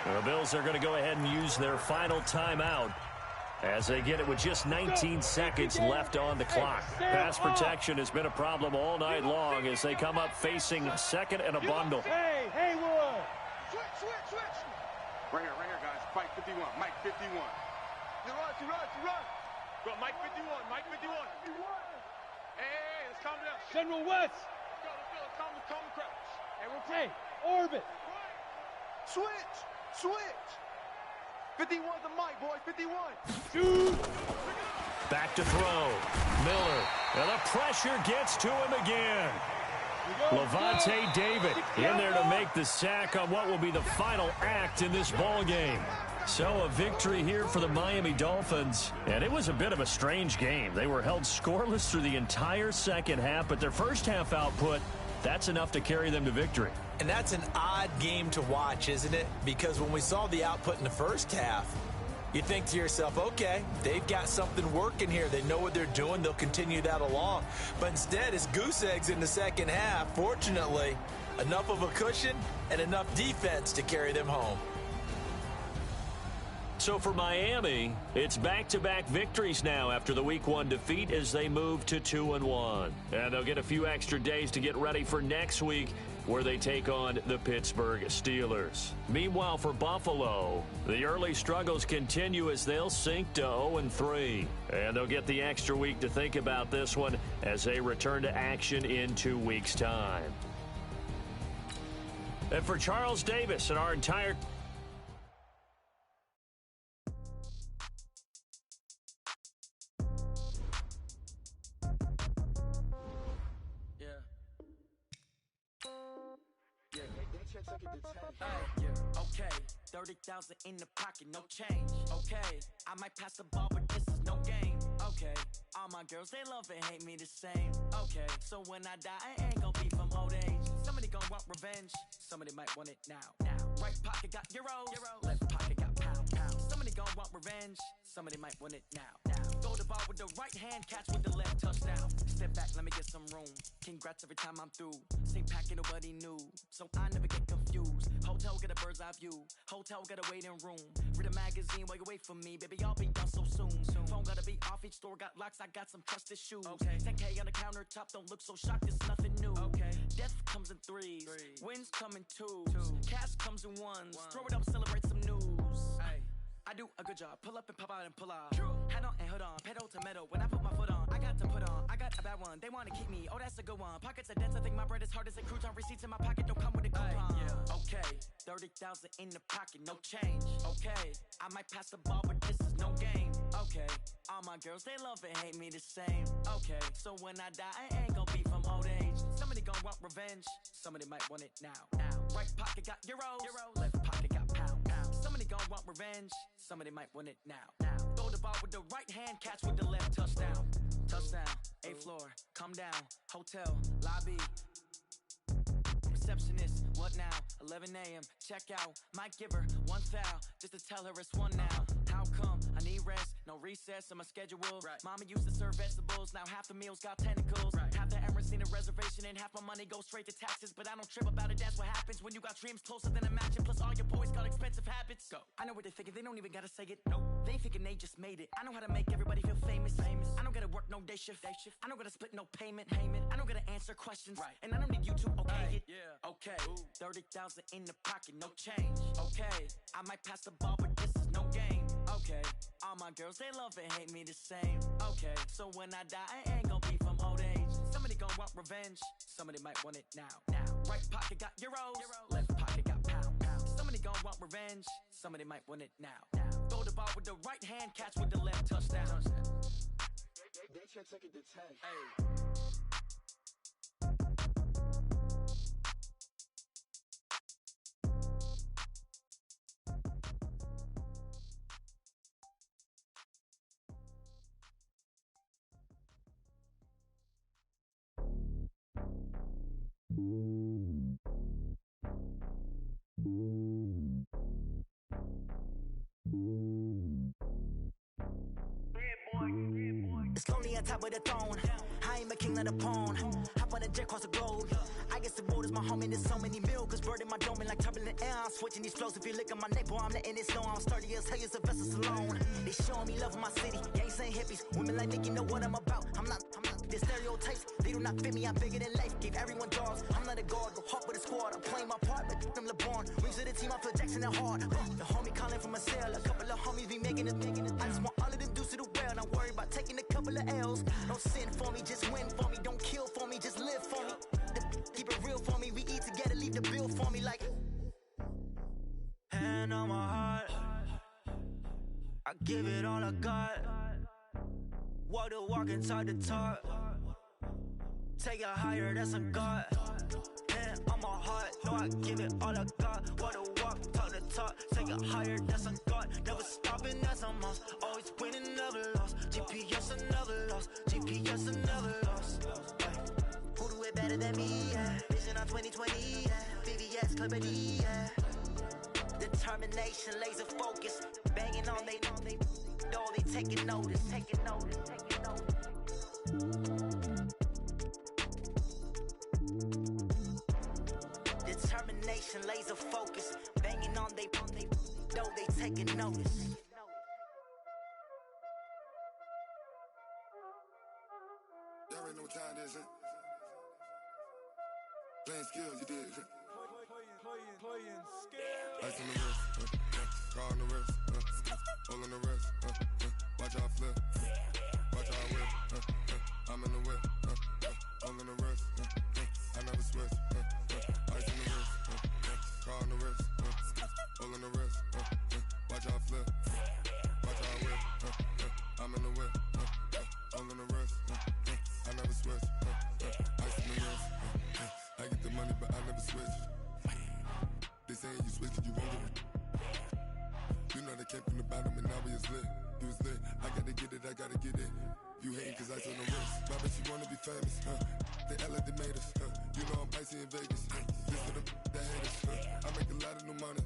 The Bills are going to go ahead and use their final timeout as they get it with just 19 seconds left on the clock. Pass protection has been a problem all night long as they come up facing second and a bundle. Hey, Haywood! Switch! Right here, guys. Mike 51. Mike 51. You run. Go, Mike 51. Hey, let's calm down. General West! Let's go. Calm the crowd. Hey, we're Hey, orbit! Switch! 51's the Mike, boys. 51. Shoot! Back to throw. Miller. And the pressure gets to him again. Levante David in there to make the sack on what will be the final act in this ball game. So a victory here for the Miami Dolphins. And it was a bit of a strange game. They were held scoreless through the entire second half, but their first half output, that's enough to carry them to victory. And that's an odd game to watch, isn't it? Because when we saw the output in the first half, you think to yourself, okay, they've got something working here. They know what they're doing. They'll continue that along. But instead, it's goose eggs in the second half. Fortunately, enough of a cushion and enough defense to carry them home. So for Miami, it's back-to-back victories now after the Week 1 defeat as they move to 2-1. And they'll get a few extra days to get ready for next week where they take on the Pittsburgh Steelers. Meanwhile, for Buffalo, the early struggles continue as they'll sink to 0-3. And they'll get the extra week to think about this one as they return to action in 2 weeks' time. And for Charles Davis and our entire Okay, 30,000 in the pocket, no change. Okay, I might pass the ball, but this is no game. Okay, all my girls, they love and hate me the same. Okay, so when I die, I ain't gonna be from old age. Somebody gonna want revenge, somebody might want it now. Right pocket got euros, left pocket got pound. Somebody gonna want revenge, somebody might want it now. Throw the ball with the right hand, catch with the left, touchdown. Step back, let me get some room. Congrats every time I'm through. Same packet, nobody knew, so I never get confused. Hotel get a bird's eye view. Hotel got a waiting room. Read a magazine while you wait for me, baby. I'll be done so soon. Phone gotta be off. Each store got locks. I got some trusted shoes. Okay. 10K on the countertop. Don't look so shocked. It's nothing new. Okay. Death comes in threes. Wins come in twos. Cash comes in ones. Throw it up, celebrate some news. Ay. I do a good job. Pull up and pop out and pull out. Head on and hood on. Pedal to metal. When I put my foot on, I got to put on. I got a bad one. They want to keep me. Oh, that's a good one. Pockets are dense. I think my bread is hard as a crouton. Receipts in my pocket don't come with a coupon. Okay. 30,000 in the pocket. No change. Okay. I might pass the ball, but this is no game. Okay. All my girls, they love and hate me the same. Okay. So when I die, I ain't gonna be from old age. Somebody gonna want revenge. Somebody might want it now. Right pocket got euros. Left pocket got pound. Somebody gonna want revenge. Somebody might want it now. Throw the ball with the right hand, catch with the left, touchdown. Touchdown, 8th floor, come down, hotel, lobby. Receptionist, what now? 11 a.m., check out. Might give her one foul, just to tell her it's one now. How come? I need rest, no recess in my schedule. Mama used to serve vegetables, now half the meals got tentacles. Half the Emirates need a reservation and half my money goes straight to taxes. But I don't trip about it, that's what happens when you got dreams closer than a mansion. Plus all your boys got expensive habits. Go. I know what they're thinking, they don't even gotta say it. Nope. They thinking they just made it. I know how to make everybody feel famous. I don't gotta work no day shift. I don't gotta split no payment. I don't gotta answer questions. And I don't need you to okay it. Okay. 30,000 in the pocket, no change. Okay. I might pass the ball, but this is no game. Okay. All my girls, they love and hate me the same. Okay. So when I die, I ain't gonna be from old age. Somebody gonna want revenge. Somebody might want it now. Right pocket got euros. Left pocket got pound. Somebody gonna want revenge. Somebody might want it now. Throw the ball with the right hand, catch with the left, touchdown. They should take it to 10. Hey. It's lonely on top of the the throne. I ain't a king, not a pawn. Hop on a jet across the globe. I guess the world is my home and there's so many milkers. Bird in my dome and like turbulent air. I'm switching these flows. If you look at my neck, boy, I'm letting it snow. I'm sturdy as hell, Sylvester Stallone. They showing me love in my city. Gangs ain't hippies. Women like Nicki know what I'm about. I'm not the stereotypes. They do not fit me. I'm bigger than life. Give everyone dogs. I'm not a guard. Go hard with a squad. I'm playing my part like them LeBron. Rings to the team. I feel Jackson and hard. The homie calling from a cell. A couple of homies be making it. I just want all of them dudes to do well. Not worry about taking a couple of L's. Don't sin for me, just win for me. Don't kill for me, just live for me. Keep it real for me. We eat together, leave the bill for me like. Hand on my heart, I give it all I got. Walk the walk and talk the talk. Take it higher, that's a God. Hand on my heart, no, I give it all I got. Walk the walk, talk the talk. Take it higher, that's a God. Never stopping, that's a must. Always winning, never lost. GPS, I never lost. GPS, I never lost. Who do it better than me? Yeah. Vision on 2020. Yeah. VVS, Clippity. Yeah. Determination, laser focus. Banging on they know they taking notice. Taking notice. Taking notice. Determination, laser focus. Banging on they know they taking notice. Y'all already know what time it is, huh? Playing skills, you did. Playing skills. Ice on the wrist, car on the wrist, hole in the wrist, watch out flip, watch out whip, I'm in the whip, hole in the wrist, I never switch, ice on the wrist, car on the wrist, hole in the wrist, watch out flip, watch out whip, I'm in the whip, hole in the wrist, I never switch, ice on the wrist, I get the money but I never switch. They saying you switch, you won't get it. You know they came from the bottom and now we is lit. You was lit, I gotta get it, I gotta get it. You hating cause I on the wrist. My bitch, you wanna be famous, They Ella, they made us, You know I'm icy in Vegas, This for the that hate us, I make a lot of new money,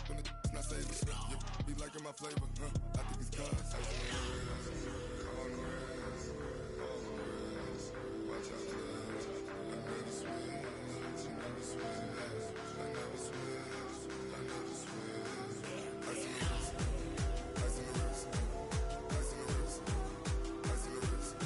When the not savers, You be liking my flavor, I think it's cause ice on the wrist, on the wrist, on the wrist. Watch out, cuz I never switch, you never switch. I never switch, I never switch. Ice in the wrist, ice in the wrist, ice in the wrist, ice in the wrist, ice in the wrist,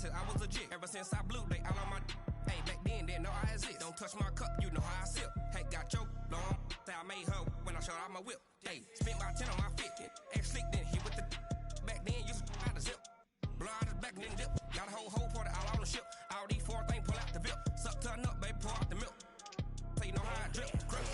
I was legit. Ever since I blew, they all on my. Hey, back then, didn't know I exist. Don't touch my cup, you know how I sip. Hey, got your long. Say I made her when I showed out my whip. Hey, spent about 10 on my fit. Ex slick, then hit with the. Back then, used to out the zip. Blow out his back, then dip. Got a whole party all on the ship. All these four things pull out the VIP. Suck to a nut, baby, pour out the milk. So you know how I drip. Crush.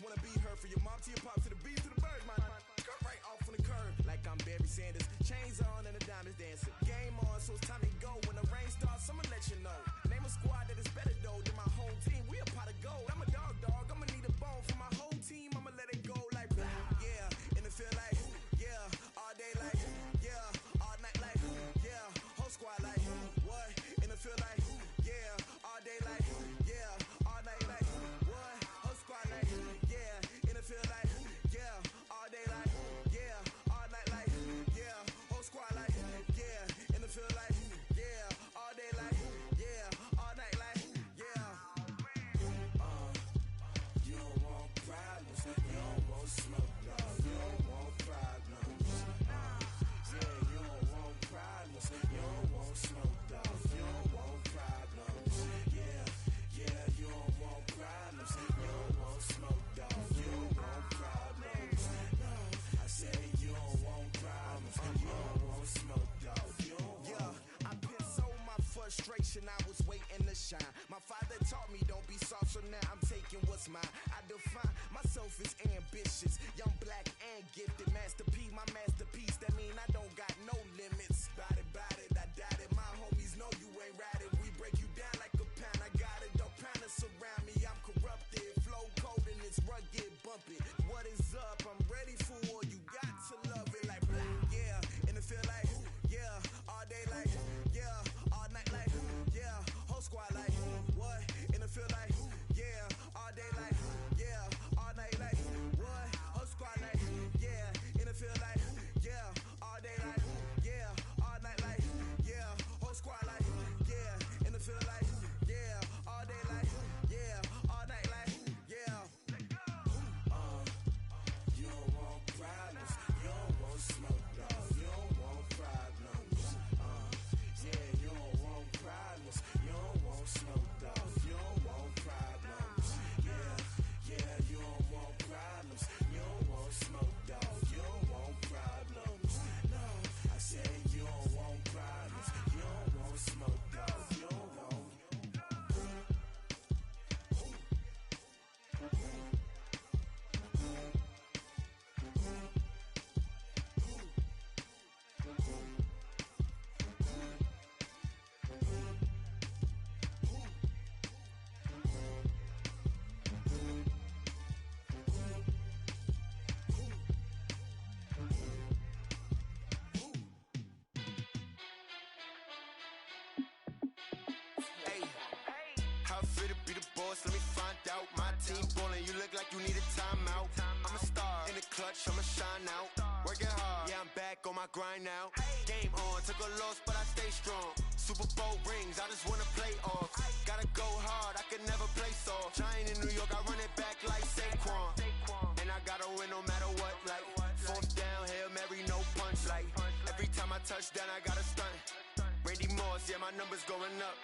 wanna be her. For your mom to your pop to the beat to the birds, my cut right off on the curb. Like I'm Barry Sanders. Chains on and the diamonds dancing. Game on, so it's time to go. When the rain starts, I'ma let you know. Name a squad that is better though than my home team. We a pot of gold. I'm a dog. I'ma need a bone for my whole team. I'ma let it go like blah. Yeah, and it feel like yeah, all day like yeah, all night like yeah, whole squad like what? And it feel like yeah, all day like yeah, all night like what? Whole squad like yeah, and it feel like yeah, all day like yeah, all night like yeah, whole squad like yeah, and it feel like yeah, all day like yeah, all night like yeah. You don't want problems, you don't want smoke, dog. You don't want problems. Yeah, you don't want problems, you don't want smoke, dog. You don't want problems. Yeah, you don't want problems, you don't want smoke, dog. You don't want problems. No, I said you don't want problems, you don't want smoke, dog. You don't want. Yeah, I put so my frustration, I was waiting to shine. My father taught me don't be soft, so now I'm taking what's mine. I define myself as ambitious, young, black, and gifted. Master P, my masterpiece. That mean I don't got no limits. Bout it, I doubt it. My homies know you ain't ride it. We break you down like a pound. I got it, don't pound us around me. I'm corrupted, flow cold and it's rugged, bump it. What is up? I'm ready for war. You got to love it like blah. Yeah, and it feel like yeah, all day like yeah, all night like yeah, whole squad like what? And it feel like yeah, all day like yeah, all night like what? Whole squad like yeah, and it feel like yeah, all day like yeah, all night like yeah, whole squad like yeah, and it feel like yeah, all day like yeah, all night like yeah. You don't want problems, you don't want smoke, dog. You don't want problems. Yeah, you don't want problems, you don't want smoke, dog. You don't want problems. Yeah, you don't want problems, you don't want smoke, dog. You don't want problems. No, I said you don't want problems, you don't want smoke, dog. You don't want. Hey, how fit to be the boss? Let me find out. My team ballin', you look like you need a timeout. I'm a star in the clutch, I'ma shine out. Working hard, yeah, I'm back on my grind now. Game on, took a loss, but I stay strong. Super Bowl rings, I just wanna play off. Gotta go hard, I can never play soft. Giant in New York, I run it back like Saquon. And I gotta win no matter what, like fourth down, Hail Mary, no punch. Like every time I touch down, I gotta stunt. Randy Moss, yeah, my numbers going up.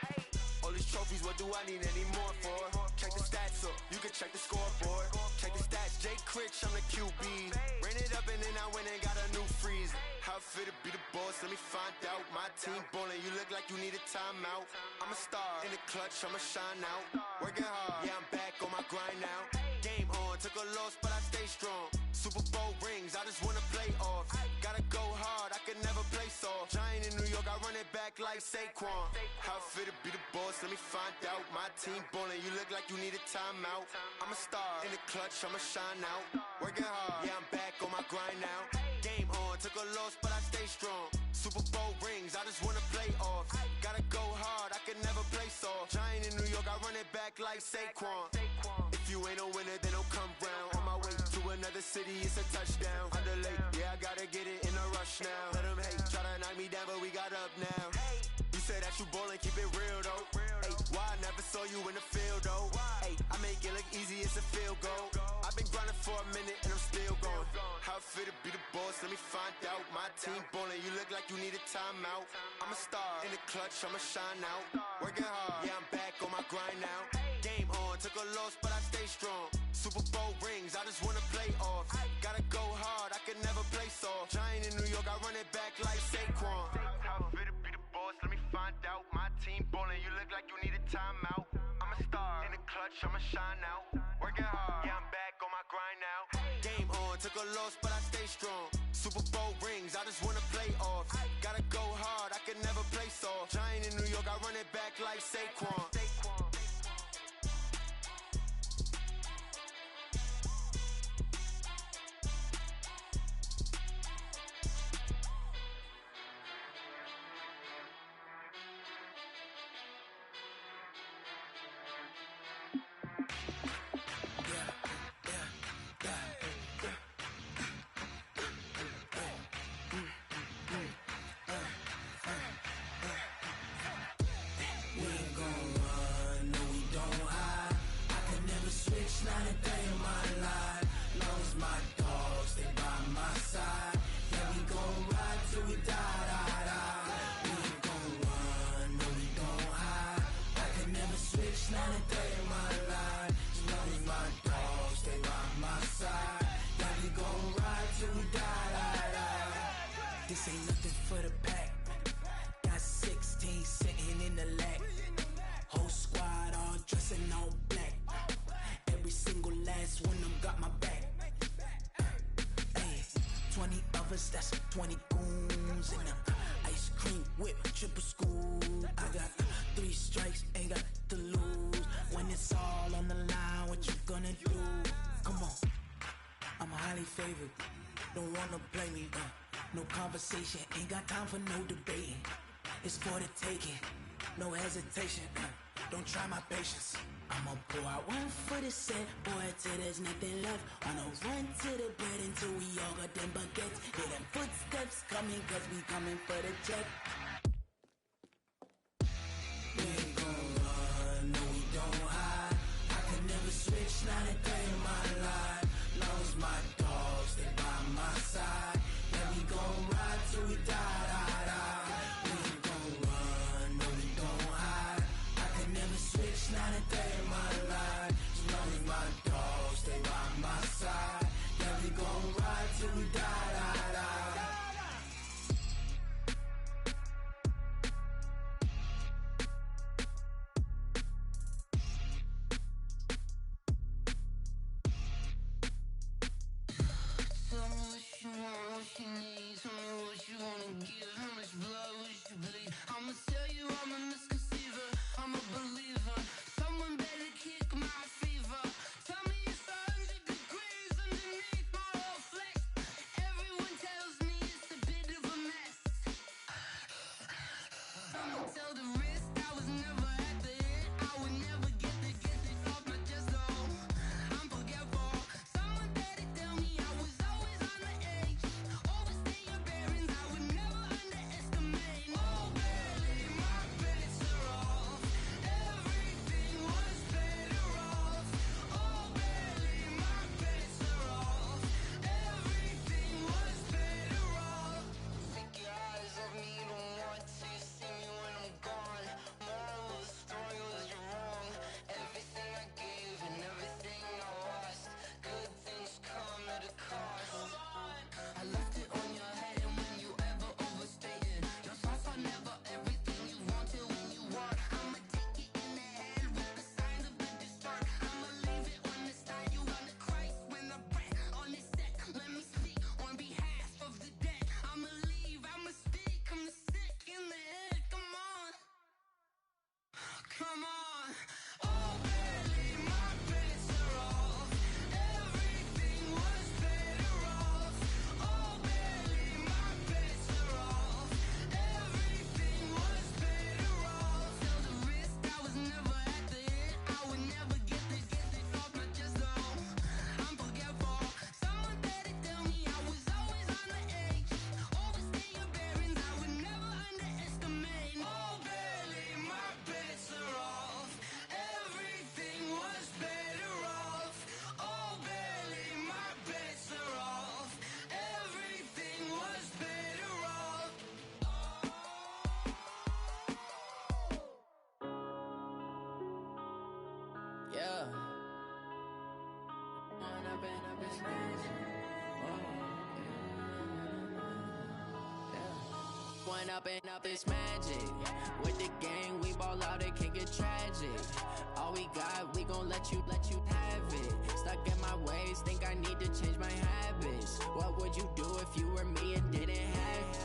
All these trophies, what do I need any more for? Check the stats up, you can check the scoreboard. Check the stats, Jay Critch, I'm the QB. Ran it up and then I went and got a new freeze. How fit to be the boss, let me find out. My team ballin', you look like you need a timeout. I'm a star in the clutch, I'ma shine out. Working hard, yeah, I'm back on my grind now. Game on, took a loss, but I stay strong. Super Bowl rings, I just wanna play off. Gotta go hard, I can never play soft. Giant in New York, I run it back like Saquon. How fit to be the boss, let me find out. My team ballin', you look like you need a timeout. I'm a star in the clutch, I'ma shine out. Working hard, yeah, I'm back on my grind now. Game on, took a loss, but I stay strong. Super Bowl rings, I just wanna play off. Gotta go hard, I can never play soft. Giant in New York, I run it back like Saquon. If you ain't a winner, then don't come round. On my way to another city, it's a touchdown. Underlay, yeah, I gotta get it in a rush now. Let them hate, try to knock me down, but we got up now. You say that you ballin', keep it real though. Hey, why I never saw you in the field though? Hey, I make it look easy, it's a field goal. I've been grinding for a minute and I'm still going. How fit to be the boss, let me find out. My team ballin', you look like you need a timeout. I'm a star in the clutch, I'ma shine out. Working hard, yeah, I'm back on my grind now. Game on, took a loss, but I stay strong. Super Bowl rings, I just wanna play off. Gotta go hard, I can never play soft. Giant in New York, I run it back like Saquon. How fit to be the boss, let me find out. My team ballin', you look like you need a timeout. I'm a star in the clutch, I'ma shine out. Working hard, yeah, I'm back on my grind. never lost, but I stay strong. Super Bowl rings, I just wanna play off. Gotta go hard, I can never play soft. Giant in New York, I run it back like Saquon. This ain't nothing for the pack. Got 16 sitting in the lag. Whole squad all dressing all black. Every single last one of them got my back. Hey, 20 of us, that's 20 goons in the ice cream whip, triple school. I got 3 strikes, ain't got to lose. When it's all on the line, what you gonna do? Come on, I'm highly favored. Don't wanna play me, no conversation, ain't got time for no debating. It's for the taking, no hesitation. Don't try my patience. I'ma pour out one for the set, boy, till there's nothing left. Wanna run to the bread until we all got them baguettes. Hear them footsteps coming, cause we coming for the check. We ain't gon' run, no we don't hide. I can never switch, not a day in my life. Long as my dogs, they by my side. Yeah, we gon' ride till we die, die, die. We ain't gon' run, no we don't hide. I can never switch, not a day in my life. As long as my dogs, they by my side. Yeah, we gon' ride till we die, die, die. Tell me what you want, what you need. Tell me what you wanna give. How much blood would you bleed? I'ma tell you I'm a misconceiver. I'm a believer. Someone better kick my fever. Tell me it's 100 degrees underneath my whole flesh. Everyone tells me it's a bit of a mess. Someone tell the risk I was never at the hit. I would never get it off my chest though. I'm forgetful. Someone better tell me I was always on the edge. Overstay your bearings, I would never underestimate. Oh baby, my bets are off. Everything was better off. Oh baby, my bets are off. Everything was better off. Take your eyes off me, you don't want to see me when I'm gone. Moral of the story was you're wrong. Everything I gave and everything I lost. Good things come at a cost. I left it on your head, and when you ever overstated, your thoughts are never everything you wanted when you want. I'ma take it in the head with the signs of the distort. I'ma leave it on the side. You wanna Christ when I breath on this set. Let me speak on behalf of the dead. I'ma leave, I'ma speak. I'm the sick in the head. Come on, come on. Oh baby, my bets are off. Everything was better off. Oh baby, my bets are off. Everything was better off. Tell the risk I was never at the hit. I would never get it off my chest though. I'm forgetful. Someone better tell me I was always on the edge. Overstay your bearings, I would never underestimate. Oh baby, my bets are off. Everything was better off. Oh baby, my bets are off. Everything was better off. Yeah. Man, I've been smashed. Went up and up, it's magic. With the gang, we ball out, it can get tragic. Always we got, we gon' let you have it. Stuck in my ways, think I need to change my habits. What would you do if you were me and didn't have it?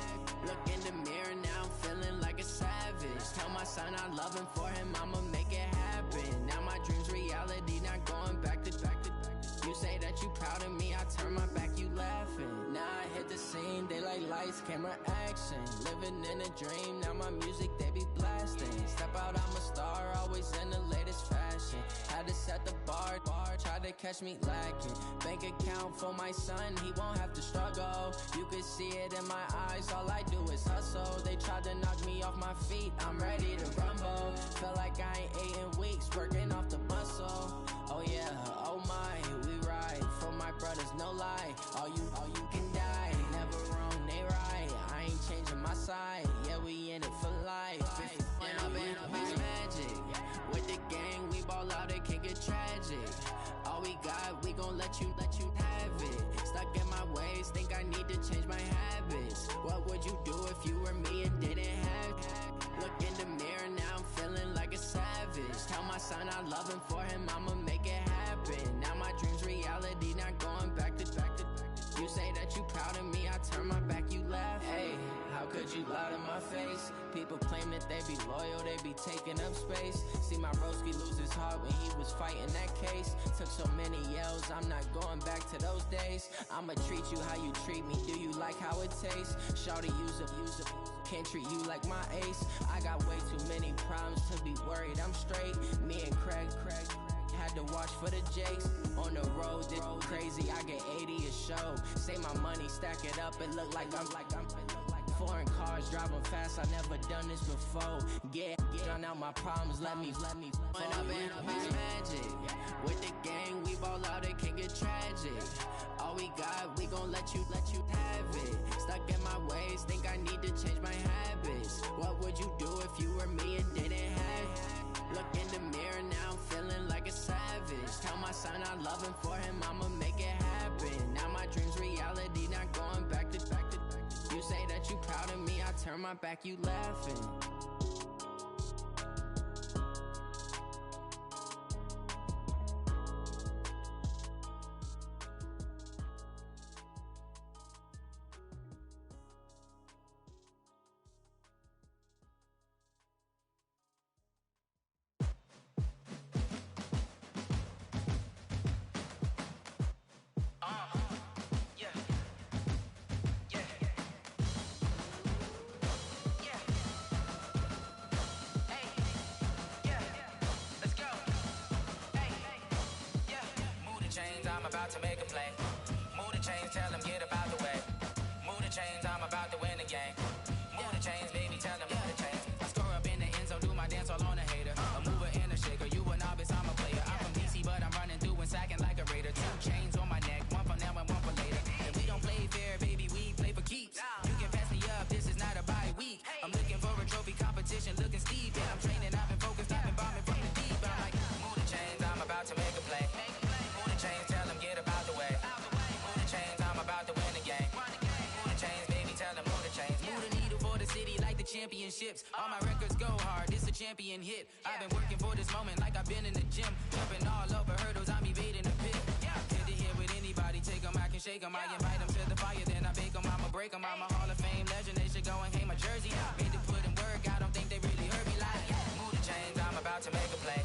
Look in the mirror now, I'm feeling like a savage. Tell my son I love him, for him I'ma make it happen. Now my dream's reality, not going back to. You say that you proud of me, I turn my back, you laughing. Now I hit the scene, they like lights, camera, action. Living in a dream, now my music, they be blasting. Step out, I'm a star, always in the latest fashion. Had to set the bar, try to catch me lacking. Bank account for my son, he won't have to struggle. You can see it in my eyes, all I do is hustle. They tried to knock me off my feet, I'm ready to rumble. Feel like I ain't ate in weeks, working off the muscle. Oh yeah, oh my, we ride for my brothers, no lie. All you can die, never wrong, they right. I ain't changing my side, yeah, we in it for life. When I've been magic, with the gang, we ball out, it can get tragic. All we got, we gon' let you have it. Stuck in my ways, think I need to change my habits. What would you do if you were me and didn't have it? Look in the mirror, now I'm feeling like a savage. Tell my son I love him, for him I'ma make it happen. Now my dream's reality, not going back to. You say that you proud of me, I turn my back, you laugh. Hey, how could you lie to my face? People claim that they be loyal, they be taking up space. See my broski lose his heart when he was fighting that case. Took so many yells, I'm not going back to those days. I'ma treat you how you treat me, do you like how it tastes? Shawty, use up, can't treat you like my ace. I got way too many problems to be worried, I'm straight. Me and Craig had to watch for the Jakes. On the road, this crazy, I get 80 a show. Say my money, stack it up, it look like I'm foreign cars, driving fast, I never done this before. Get drown out my problems, let me when I've been magic. With the gang, we ball out, it can get tragic. All we got, we gon' let you have it. Stuck in my ways, think I need to change my habits. What would you do if you were me and didn't have it? Look in the mirror, now I'm feeling like a savage. Tell my son I love him, for him I'ma make it happen. Now my dream's reality, not going back to. You say that you proud of me, I turn my back, you laughing. About to make a play. Move the chains, tell them get about the way. Move the chains, I'm about to win the game. Move the chains, baby, tell them move the chains. I score up in the end zone, do my dance all on a hater. A mover and a shaker, you a novice, I'm a player. I'm from DC, but I'm running through and sacking like a raider. 2 chains on my neck, one for now and one for later. And we don't play fair, baby, we play for keeps. You can pass me up, this is not a bye week. I'm looking for a trophy competition, looking steep. And I'm training, I've been focused, I've been bombing from the deep. I'm like, move the chains, I'm about to make a play. Move the chains, tell them get about the way. Move the chains, I'm about to win the game. Move the chains, baby, tell them move the chains. Move the needle for the city like the championships. All my records go hard, this a champion hit. I've been working for this moment like I've been in the gym. Jumping all over hurdles, I'm evading the pit. Head to head with anybody, take them, I can shake them. I invite them to the fire, then I bake them, I'ma break them. I'm a Hall of Fame legend, they should go and hang my jersey. Made to put in work, I don't think they really heard me like. Move the chains, I'm about to make a play.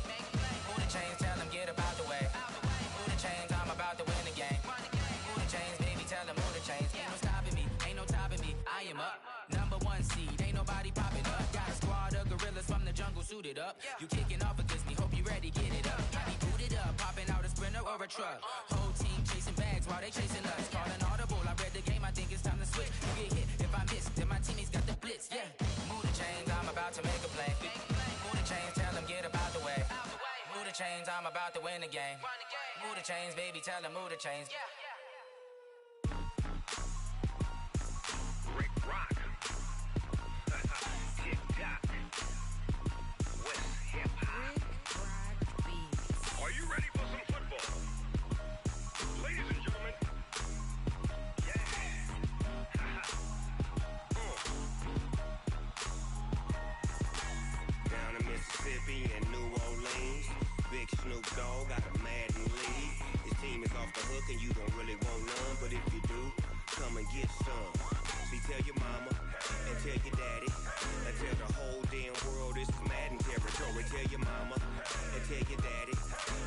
Move the chains, tell them get about the way. Move the chains, I'm about to win the game. Move the chains, baby, tell them move the chains. Ain't no stopping me, ain't no topping me. I am up, number 1 seed, ain't nobody popping up. Got a squad of gorillas from the jungle suited up. You kicking off against me, hope you ready, get it up. I be booted up, popping out a Sprinter or a truck. Whole team chasing bags while they chasing us. Calling audible, I read the game, I think it's time to switch. You get hit, if I miss, then my teammates got the blitz, yeah. Move the chains, I'm about to make a play. Move the chains, tell them get about the way. Move the chains, I'm about to win the game. Move the chains, baby, tell them move the chains. Rick Rock. Tick-tock. West hip-hop. Are you ready for some football? Ladies and gentlemen. Yeah. Down in Mississippi and New Orleans, big Big Snoop Dogg got a Madden league. His team is off the hook and you don't really want none, but if you do, come and get some. See, tell your mama and tell your daddy and tell the whole damn world this is Madden territory. Tell your mama and tell your daddy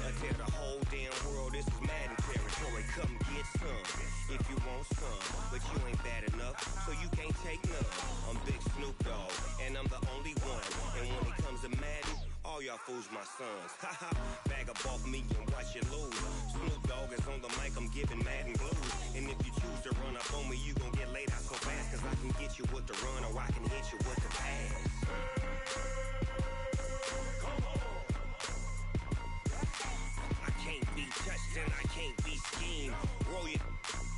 and tell the whole damn world this is Madden territory. Come get some if you want some, but you ain't bad enough, so you can't take none. I'm Big Snoop Dogg and I'm the only one. And when it comes to Madden, all y'all fools my sons. Haha, bag up off me and watch you lose. Snoop Dogg is on the mic, I'm giving Madden blues. And if you choose to run up on me, you gon' get laid out so fast, cause I can get you with the run or I can hit you with the pass. I can't be touched and I can't be schemed. Roll you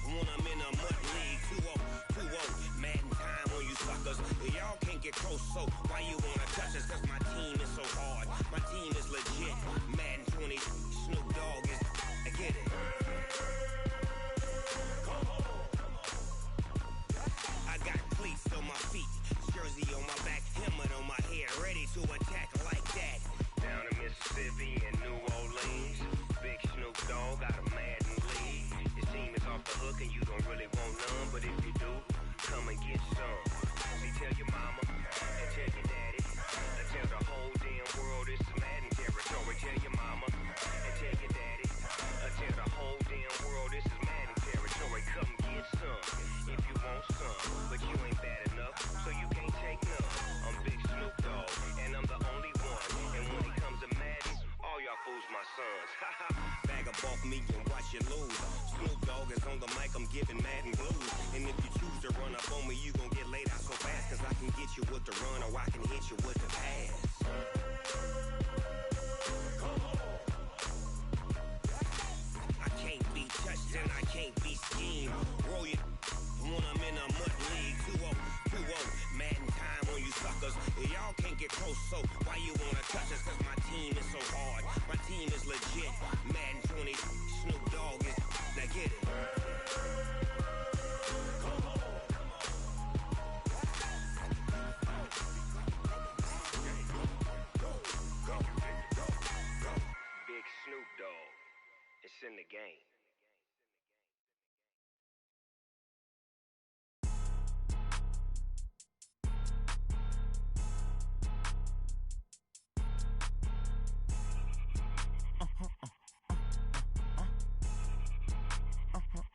when I'm in a mud league. 2-0, Madden time on you suckers. Y'all can't get close, so why you wanna touch us? Cause my team is so hard, my team is legit. Madden 20, Snoop Dogg is, I get it. I got cleats on my feet, jersey on my back, helmet on my head, ready to attack like that. Down in Mississippi and New Orleans, Big Snoop Dogg got a Madden league. His team is off the hook and you don't really want none, but if you do, come and get some. See, tell your mama and tell your daddy and tell the whole damn world this is Madden territory. Tell your mama and tell your daddy and tell the whole damn world this is Madden territory. Come get some if you want some, but you ain't bad enough, so you can't take none. I'm Big Snoop Dogg and I'm the only one. And when it comes to Madden, all y'all fools my sons. Haha, bag up off me and watch you lose. Snoop Dogg is on the mic, I'm giving Madden blues. And if you choose to run up on me, you gon' get laid out so fast, cause I can get you with the run or I can hit you with the pass. I can't be touched and I can't be schemed. Roll you when I'm in a mud league. 2-0, Madden time on you suckers. Y'all can't get close, so why you wanna touch us? Cause my team is so hard, my team is legit. Madden 20, Snoop Dogg is, now get it. Big Snoop Dogg, it's in the game.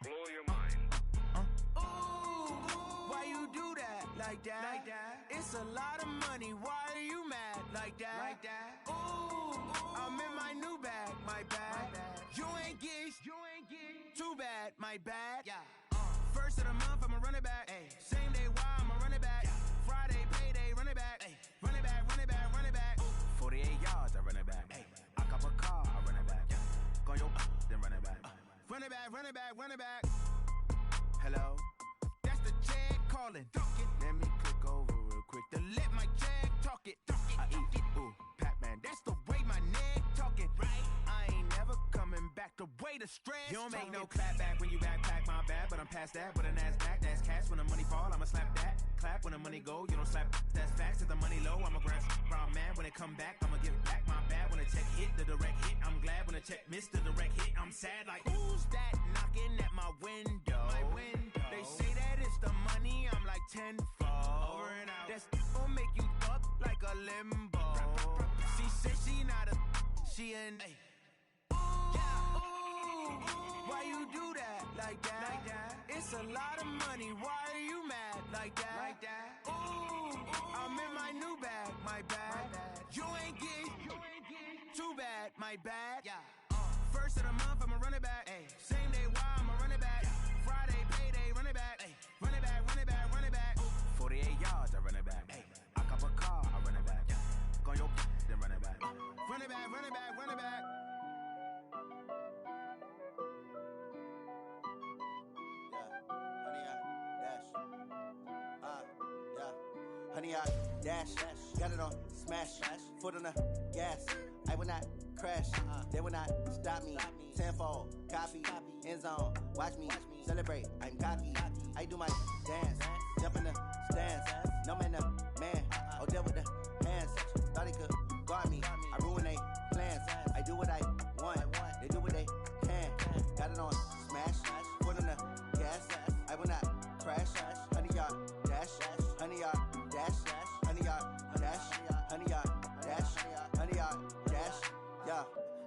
Blow your mind. Why you do that? Like that? It's a lot of money. Why are you mad? Like that? Ooh, I'm in my new bag. My bad. You ain't get too bad. My bad. Yeah. First of the month, I'ma run it back. Ay. Same day, why I'ma run it back. Yeah. Friday, payday, run it back. Ay. Run it back, run it back, run it back. 48 yards, I run it back. Ay. I cop a car, I run it back. Yeah. Go your then run it back. Run it back, run it back, run it back. Hello? That's the jag calling. Let me click over real quick to let my jag talk it. I eat it, ooh, Pac-Man. That's the way my neck talking. Right? I ain't never coming back the way the stress. You don't make no clap back when you backpack, my bad, but I'm past that. With a NASDAQ, that's cash. When the money fall, I'ma slap that. Clap when the money go, you don't slap. That's facts. If the money low, I'ma grab brown man. When it come back, I'ma give back my bad. When the check hit, the direct hit, I'm glad. When the check missed the direct hit, I'm sad. Like, who's that knocking at my window? My window. They say that it's the money, I'm like tenfold. Over and out. That's gon' make you up like a limbo. She said she not a, she an. Ay. Why you do that? Like that? It's a lot of money. Why are you mad? Like that? Ooh, I'm in my new bag. My bad. You ain't get too bad. My bad. Yeah. First of the month, I'ma run it back. Ay. Same day, why I'ma run it back. Yeah. Friday, payday, run it back. Ay. Run it back, run it back, run it back. 48 yards, I run it back. Ay. I cop a car, I run it back. Yeah. Go your then run it back. Run it back, run it back, run it back. Honey, I dash, got it on smash, foot on the gas. I will not crash, they will not stop me. Tenfold, copy, end zone, watch me celebrate. I'm cocky, I do my dance, jump in the stands. No man, no man, oh, there with the hands. Thought he could guard me, I ruin they plans. I do do what I want. They do what they can. Got it on smash. Foot on the gas. I will not crash. 100-yard dash. 100-yard dash. 100-yard dash. 100-yard dash. 100-yard dash. Yeah.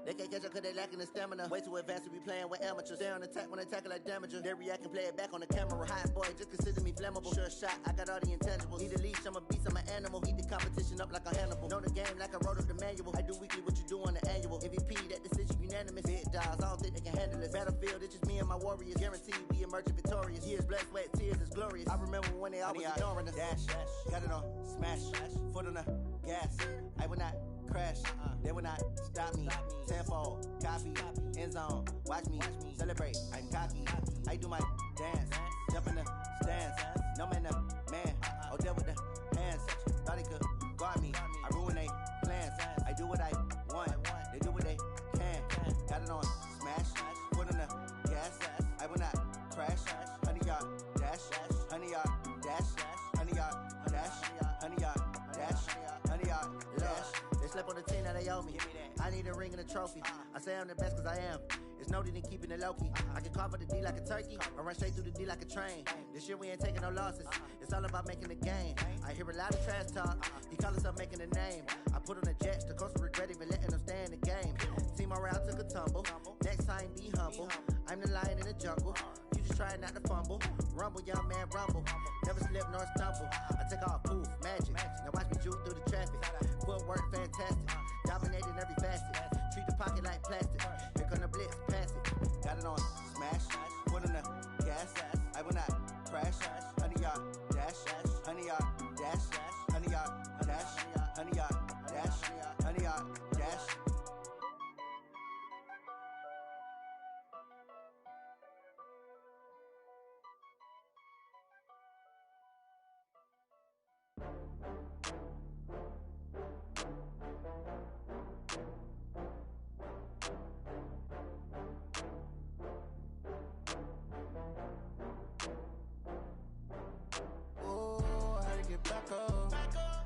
They can't catch up cause they lacking the stamina. Way too advanced to be playing with amateurs. Stay on attack when they tackle like damager. They react and play it back on the camera. Hot boy, just consider me flammable. Sure shot, I got all the intangibles. Need a leash, I'm a beast, I'm an animal. Eat the competition up like a Hannibal. Know the game like I wrote up the manual. I do weekly what you do on the annual. MVP, that decision unanimous. Big dogs, I don't think they can handle it. Battlefield, it's just me and my warriors. Guaranteed we emerging victorious. Years, blood, sweat, tears, is glorious. I remember when they always ignoring us. Dash, got it on smash. Foot on the gas. I will not crash. They will not stop me. Tenfold, copy, end zone. Watch me celebrate. I'm cocky. I do my dance. Jump in the stands. No man, man. Oh, deal with the hands. Thought he could guard me. I ruin they plans. I do what I want. They do what they can. Got it on smash. Foot on the gas. I will not crash. 100-yard dash. 100-yard dash. 100-yard dash. 100-yard dash. 100-yard dash. They slept on the team that they owe me. I need a ring and a trophy. I say I'm the best cause I am. It's no need in keeping it low-key. I can carve up the D like a turkey or run straight through the D like a train. This year we ain't taking no losses. It's all about making the game. I hear a lot of trash talk. He call himself making a name. I put on the Jets. The coach will regret even letting them stay in the game. Team morale took a tumble. Next time be humble. I'm the lion in the jungle. You just try not to fumble. Rumble, young man, rumble. Never slip nor stumble. I take off, poof, magic. Now watch me juke through the traffic. Footwork fantastic. Dominating every facet. Treat the pocket like plastic. Here come the blitz, pass it. Got it on smash. Foot on the gas. I will not crash. 100-yard dash. 100-yard dash. 100-yard dash. 100-yard dash. 100-yard dash. Back up.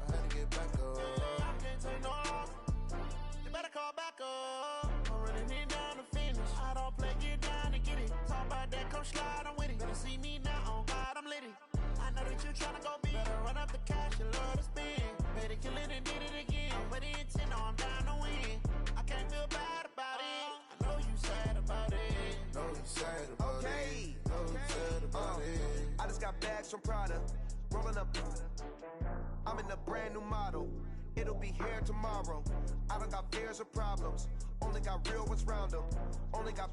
I had to get back up. I can't take no loss. You better call back up. I'm running it down to finish. I don't play, get down to get it. Talk about that, come slide, I'm with it. Better see me now, on God, I'm lit it. I know that you tryna go big. Better run up the cash, you love to spend. Better kill it and did it again. With the intent, no, I'm down to win. I can't feel bad about it. I know you sad about it. Know you sad about it. Know you sad about it. I just got bags from Prada. Rolling up, I'm in a brand new model. It'll be here tomorrow. I don't got fears or problems. Only got real ones round them. Only got.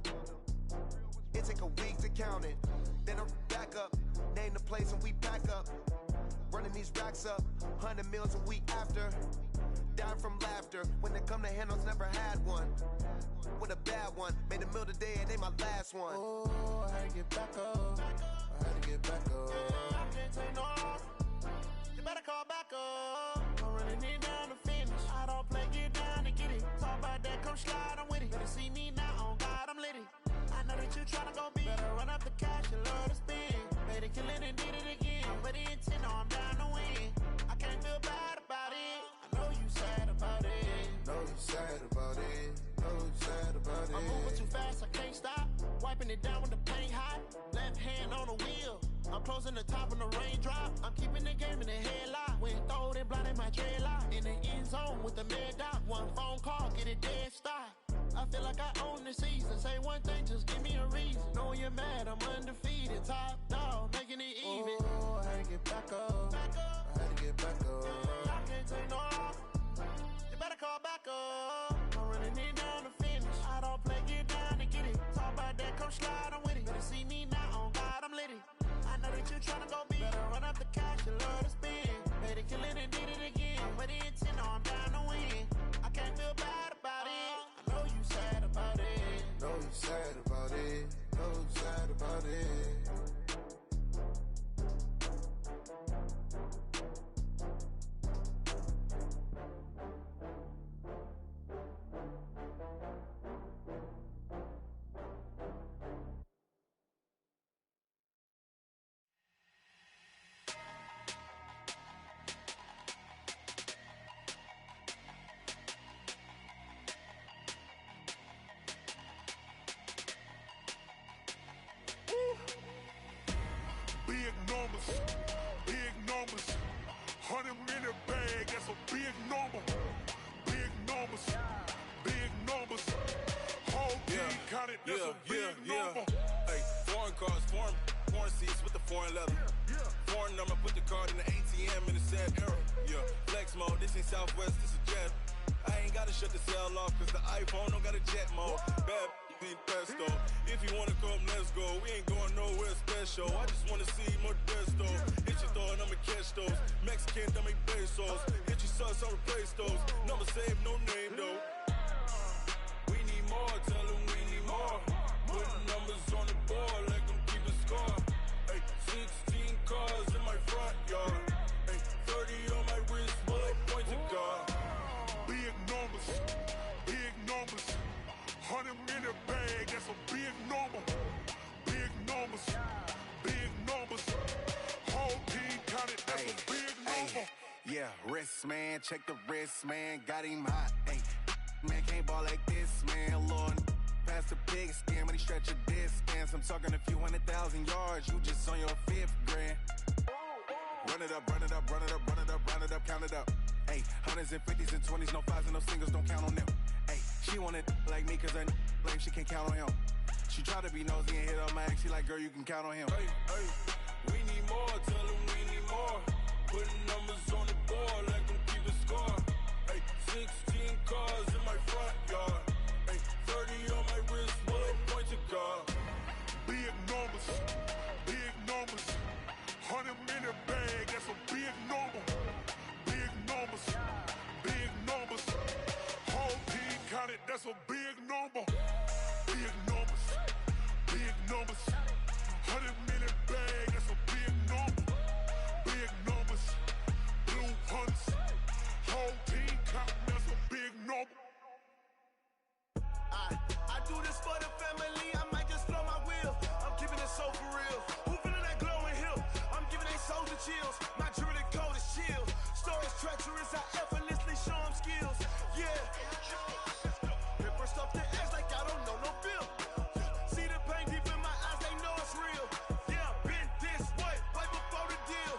It take a week to count it. Then I'm back up. Name the place and we pack up. Running these racks up. 100 meals a week after. Down from laughter. When they come to handles, never had one. With a bad one. Made a meal today and they my last one. Oh, I had to get back up. I had to get back up. I can't take no loss. You better call back up. I'm running it down to finish. I don't play, get down to get it. Talk about that, come slide, I'm with it. Better see me now, on God, I'm lit it. I know that you tryna go big. Better run up the cash, you love to spend. Better kill it and did it again. With the intent, no, I'm down to win. I can't feel bad about it. I know you sad about it. Know you sad about it. Know you sad about it. I'm moving too fast, I can't stop. Wiping it down with the paint hot. Left hand on the wheel. I'm closing the top when the raindrop. I'm keeping the game in the headlock. When throwed and blinded my dreadlock. In the end zone with the mad dot. One phone call, get it dead stop. I feel like I own the season. Say one thing, just give me a reason. Knowing you're mad, I'm undefeated. Top dog, making it even. Oh, I had to get back up. I had to get back up. I can't take no loss. You better call back up. I'm running it down to finish. I don't play, get down to get it. Talk about that, come slide, I'm with it. Better see me now, on God, I'm lit it. I know that you tryna go big. Better run up the cash, you love to spend. Better kill it and did it again. With the intent, no, I'm down to win. I can't feel bad about it. I know you sad about it. Know you sad about it. Know you sad about it. counted, that's a big number. Hey, foreign cars, foreign seats with the foreign leather. Foreign number, put the card in the ATM in the sad era. Yeah, flex mode, this ain't Southwest, this is jet. I ain't gotta shut the cell off, cause the iPhone don't got a jet mode. Bad be pesto. If you wanna come, let's go. We ain't going nowhere special. I just wanna see more desto. Hit your throw and I'ma catch those. Mexican, don't make pesos. Hit your sus, I'll replace those. Number save, no name though. We need more, tell them we need more. Putting numbers on the board, like them keep a score. Hey, 16 cars in my front yard. Hey, 30 on my wrist, bullet point to God. Big numbers, big numbers. 100 in a bag, that's a big number. Big numbers, big numbers. Whole team counted, that's a big number. Yeah, wrist man, check the wrist man, got him hot. Ay, man can't ball like this, man. Lord, past the pig skin when he stretch a distance. I'm talking a few 100,000 yards, you just on your 5th grand. Run it up, run it up, run it up, run it up, run it up, count it up. Ay, hundreds and 50s and 20s, no 5s and no singles, don't count on them. Ay, she wanted like me cause her lame, she can't count on him. She tried to be nosy and hit on my ex, she like, girl, you can count on him. Hey, hey, we need more, tell them we need more. Putting numbers on the board, like them keep a score. Hey, 16 cars in my front yard. Hey, 30 on my wrist, bullet point to God. Big numbers, big numbers. 100 in a bag, that's a big number. Big numbers, big numbers. Whole team counted, that's a big number. Big numbers, big numbers. 100 in a bag, that's a big number. Big numbers, blue hunts. Whole team counting, that's a big number. I do this for the family, I might just blow my wheel. I'm keeping it so for real. Who feeling that glowing hill? I'm giving they souls the chills. My jewelry code is chill. Stories treacherous, I effortlessly show them skills. Yeah. Paper stuff the edge like I don't know no feel. See the pain deep in my eyes, they know it's real. Yeah, been this way, right before the deal.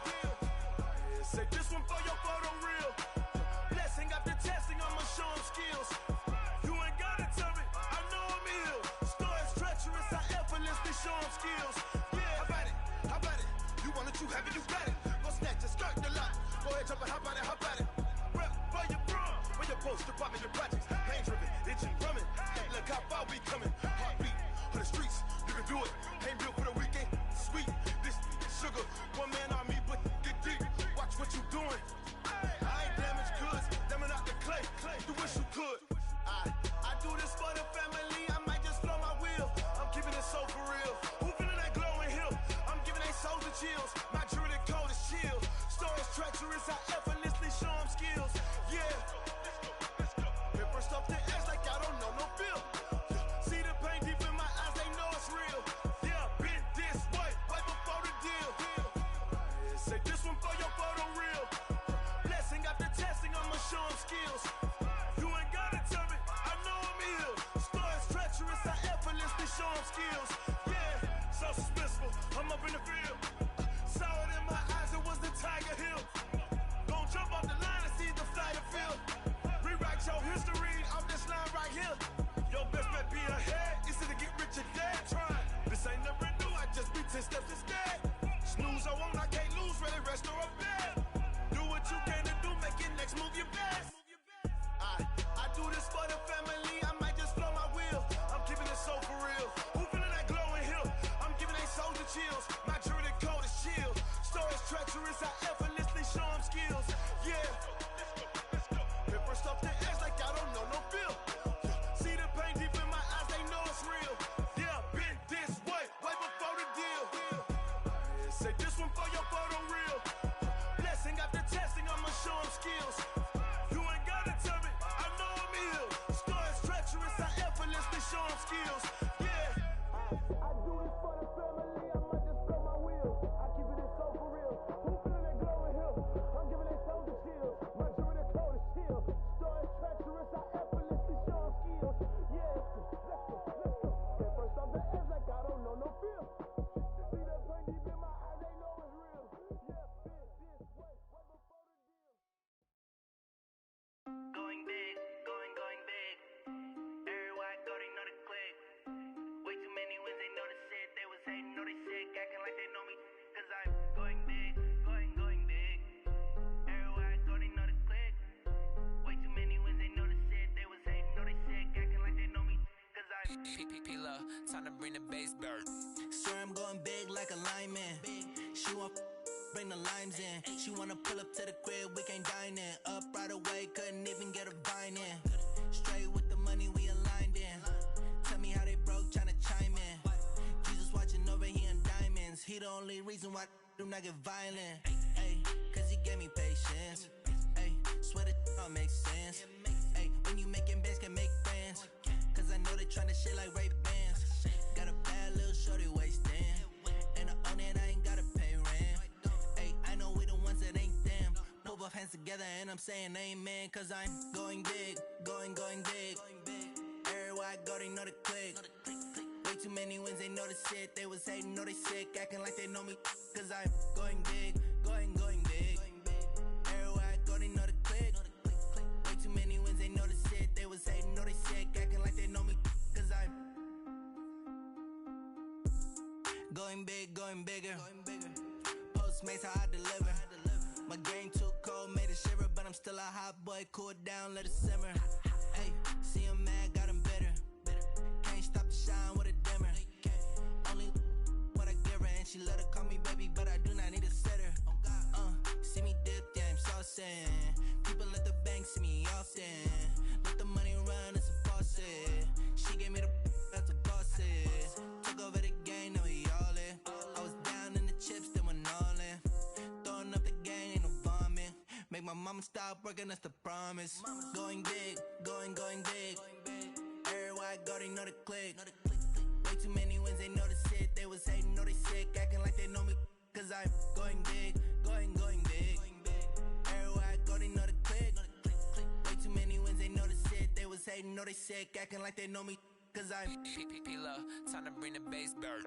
Say this one for your photo real. Blessing after testing, I'ma show them skills. You ain't gotta tell me, I know I'm ill. Stories treacherous, I effortlessly show them skills. Yeah, how about it? How about it? You want it, you have it, you got it. Go snatch it, skirt the lot. Go ahead, jump it, how about it? How about it? Rep where you from? Where your post, department, your projects. Pain driven, itching, drumming. Look how far we coming. Heartbeat for the streets, you can do it. Ain't built for the weekend. Sweet, this sugar. One man on me, but get deep. Watch what you doing. I ain't damaged goods, damn out the clay. You wish you could. I do this for the family, I might just blow my wheel. I'm keeping it so for real. Who feeling that glowing hill? I'm giving they souls the chills. My jewelry code is chill. Stories treacherous, I effortlessly show them skills. Yeah. Paper stuff the edge like I don't know no feel. See the pain deep in my eyes, they know it's real. Yeah, been this way, right before the deal. Say this one for your photo real. Blessing after testing, I'ma show them skills. You ain't gotta tell me, I know I'm ill. Stories treacherous, I effortlessly show them skills. Yeah, so suspenseful, I'm up in the field. Saw it in my eyes, it was the Tiger Hill. Gon' jump off the line and see the flight of field. Rewrite your history off this line right here. Your best bet be ahead, easy to get rich or dead. Try, this ain't never new, I just be 10 steps instead. Snooze, I won't, I can't lose, ready, rest or a bed. Do what you can to do, make your next move your best. I do this for the family, I might just blow my wheel. I'm keeping it so for real. Who feeling that glowing hill? I'm giving they souls the chills. My jewelry code is chill. Stories treacherous, I effortlessly show them skills. Yeah. Paper stuff the edge like I don't know no feel. See the pain deep in my eyes, they know it's real. Yeah, been this way, way before the deal. Say this one for your photo real. Blessing after testing, I'ma show them skills. You ain't gotta tell me, I know I'm ill. Stories treacherous, I effortlessly show them skills. Yeah. I do this for the family, I might just blow my wheel. I keep it so for real. Who feeling that glowing hill? I'm giving they souls the chills. My jewelry code is chill. Stories treacherous, I effortlessly show them skills. Yeah, let's go. Paper stuff the edge like I don't know no feel. See that pain deep in my eyes, they know it's real. Yeah, this way, right before the deal. Going big, going big. Everywhere I go, they know the click. P-Love, time to bring the bass bird. Swear I'm going big like a lineman. She want bring the limes in. She wanna pull up to the crib, we can't dine in. Up right away, couldn't even get a vine in. Straight with the money we aligned in. Tell me how they broke, tryna chime in. Jesus watching over here in diamonds. He the only reason why do not get violent. Ay, cause he gave me patience. Ay, swear that all makes sense. Ay, when you making bands can make friends. Cause I know they tryna shit like Ray Bans. Got a bad little shorty wasting. And I own it, I ain't gotta pay rent. Ay, I know we the ones that ain't them. Pull both hands together and I'm saying amen. Cause I'm going big, going big. Everywhere I go, they know the click. Way too many wins, they know the shit. They was hating, know they sick, acting like they know me. Cause I'm going big, going big. Everywhere I go, they know the click. Way too many wins, they know the shit. They was hating, know they sick, acting like they know me. Cause I'm going big, going bigger. Postmates, how I deliver. My game too cold, made it shiver. But I'm still a hot boy, cool it down, let it simmer. Hey, see him mad, got him bitter. Can't stop the shine with a dimmer. Only what I give her, and she let her call me baby, but I do not need a sitter. See me dip, yeah, I'm saucing. People at the bank see me often. Let the money run, it's a faucet. She gave me the that's a boss it. Took over the game, now we all in. I was down in the chips, then went all in. Throwing up the game, ain't no vomit. Make my mama stop working, that's the promise. Going big, going big. Everywhere I go, they know the click. Way too many wins, they know the shit. They was hating, know they sick, acting like they know me. Cause I'm going big, going big. Everywhere I go, they know the click. Way too many wins, they know the shit. They was hating, know they sick, acting like they know me. Cause I'm P-Love, time to bring the bass bird.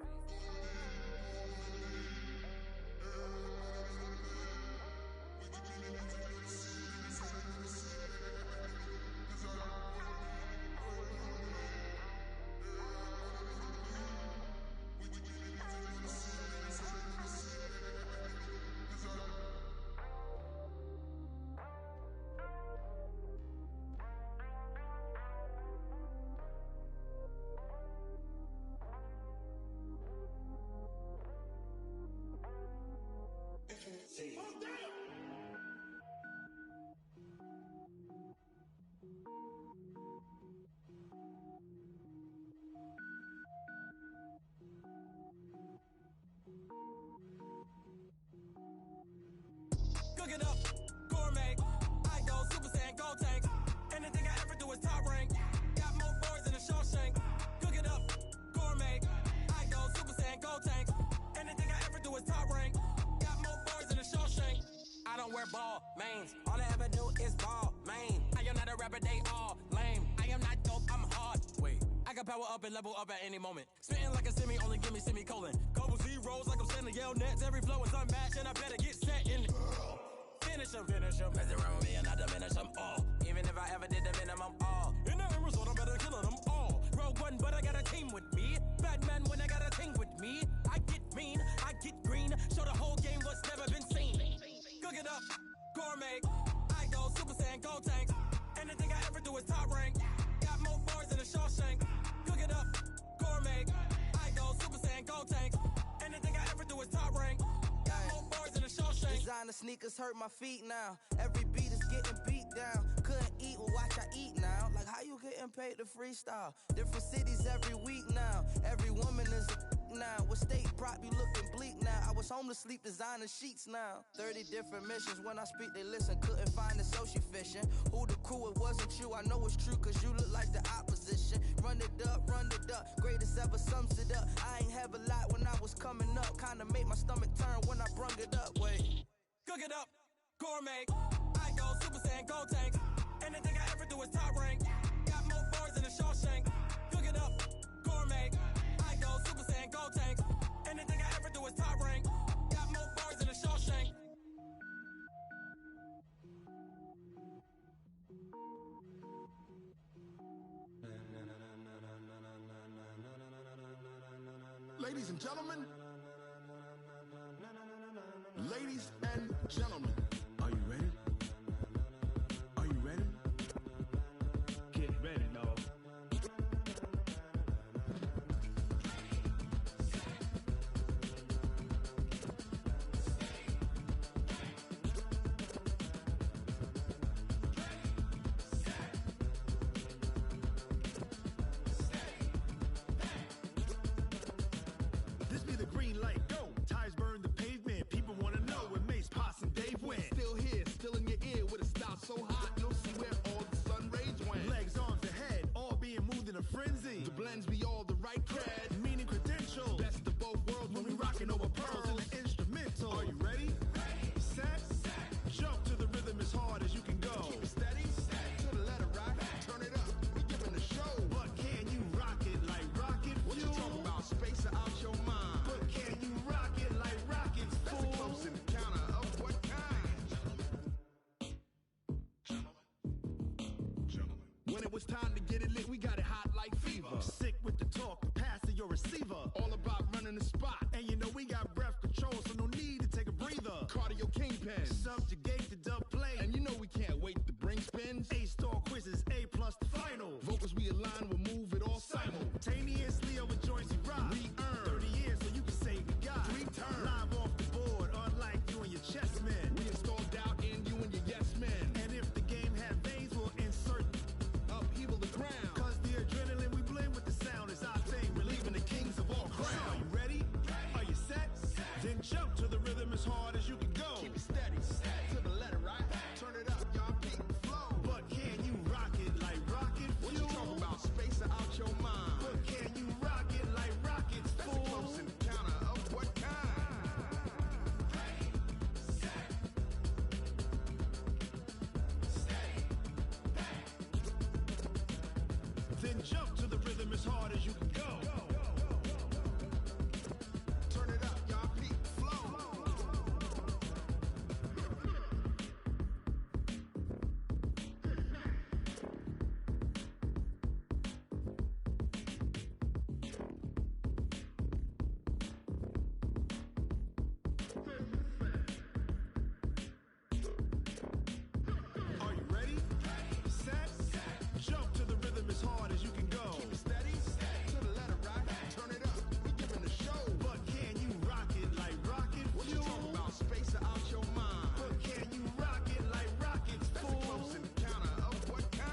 Cook it up, gourmet. I go Super Saiyan, gold tank. Anything I ever do is top rank. Got more boys than a Shawshank. Cook it up, gourmet. I go Super Saiyan, gold tank. Anything I ever do is top rank. Got more boys than a Shawshank. I don't wear ball mains. All I ever do is ball main. I am not a rapper, they all lame. I am not dope, I'm hard. Wait, I can power up and level up at any moment. Spitting like a semi, only give me semicolon. Couple zeros like I'm sending yell nets. Every flow is unmatched and I better get set in. Finish em. Mess around with me and I diminish them all. Even if I ever did the minimum, all. In the end result, I'm better killing them all. Rogue one, but I got a team with me. Batman when I got a team with me. I get mean, I get green. Show the whole game what's never been seen. Cook it up, gourmet. I go Super Saiyan, gold tank. Anything I ever do is top rank. Got more bars than a Shawshank. Cook it up, gourmet. I go Super Saiyan, gold tank. Anything I ever do is top rank. Got more bars than a Shawshank. Designer sneakers hurt my feet now. Every beat is getting beat down. Couldn't eat, well watch I eat now. Like how you getting paid to freestyle? Different cities every week now. Every woman is a now. With state prop, you looking bleak now. I was home to sleep, designer sheets now. 30 different missions. When I speak, they listen. Couldn't find it, so she fishing. Who the crew? It wasn't you. I know it's true, cause you look like the opposition. Run it up. Greatest ever sums it up. I ain't have a lot when I was coming up. Kinda made my stomach turn when I brung it up. Wait. Cook it up, gourmet. I go Super Saiyan, gold tank. Anything I ever do is top rank. Got more bars than a Shawshank. Cook it up, gourmet. I go Super Saiyan, gold tank. Anything I ever do is top rank. Got more bars than a Shawshank. Ladies and gentlemen, ladies and gentlemen, are you ready? Are you ready? Get ready, dog. The blends be all the right cred, meaning credentials. Best of both worlds when we rockin' over pearls in the instrumental. Are you ready? Set. Jump to the rhythm as hard as you can go. Keep it steady. To the letter right. Turn it up. We giving a show. But can you rock it like rocket fuel? What you talking about? Space out your mind. But can you rock it like rockets, fool? That's a close encounter of what kind? When it was time to get it lit, we got it hot like fever. Sick with the talk, passing your receiver. All about running the spot. And you know we got breath control, so no need to take a breather. Cardio kingpin, subjugate the dub play. And you know we can't wait to bring spins. A-star quizzes, A+ the final. Vocals we align, we'll move it all simultaneously over joints we rock. We earn 30 years so you can say we got 3 turns. Live off the board, unlike you and your chess men. We install doubt in you and your yes men. And if the game had veins, we'll insert upheaval the ground. Cause the adrenaline we blend with the sound is our thing. We're leaving the kings of all crown. Are you ready? Are you set? Then jump to the rhythm as hard as you can go. Keep it steady. To the letter right. Turn it up, y'all. Beat the flow. But can you rock it like rocket fuel? What you talking about? Space out your mind. But can you rock it like rockets, fool? That's a close encounter of what kind? Then jump to the rhythm as hard as you can go. Turn it up, y'all. Beat the flow. Are you ready? Set. Jump to the rhythm as hard as you can go. Keep it steady. To the letter right. Turn it up. We giving a show. But can you rock it like rocket fuel? What you talking about? Space out your mind. But can you rock it like rockets, fool? That's a close encounter of what kind?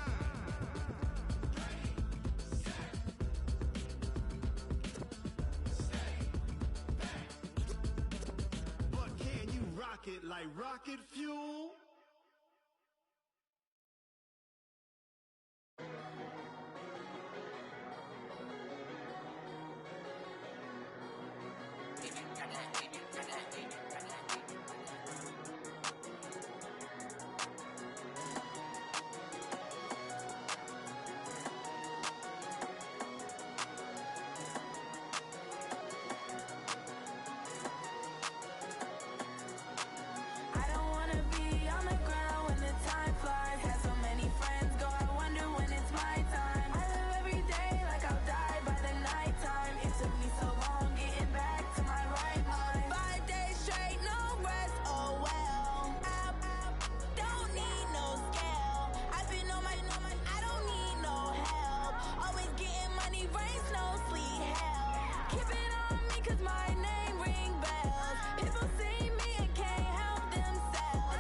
But can you rock it like rocket fuel? I don't wanna be on the ground when the time flies. Had so many friends go, I wonder when it's my time. I live every day like I'll die by the nighttime. It took me so long getting back to my right mind. 5 days straight, no rest, oh well. Don't need no scale. I've been on my, I don't need no help. Always getting money, rain, snow, sleet, hell. Keep it on me cause my name ring bells. People see me and can't help themselves.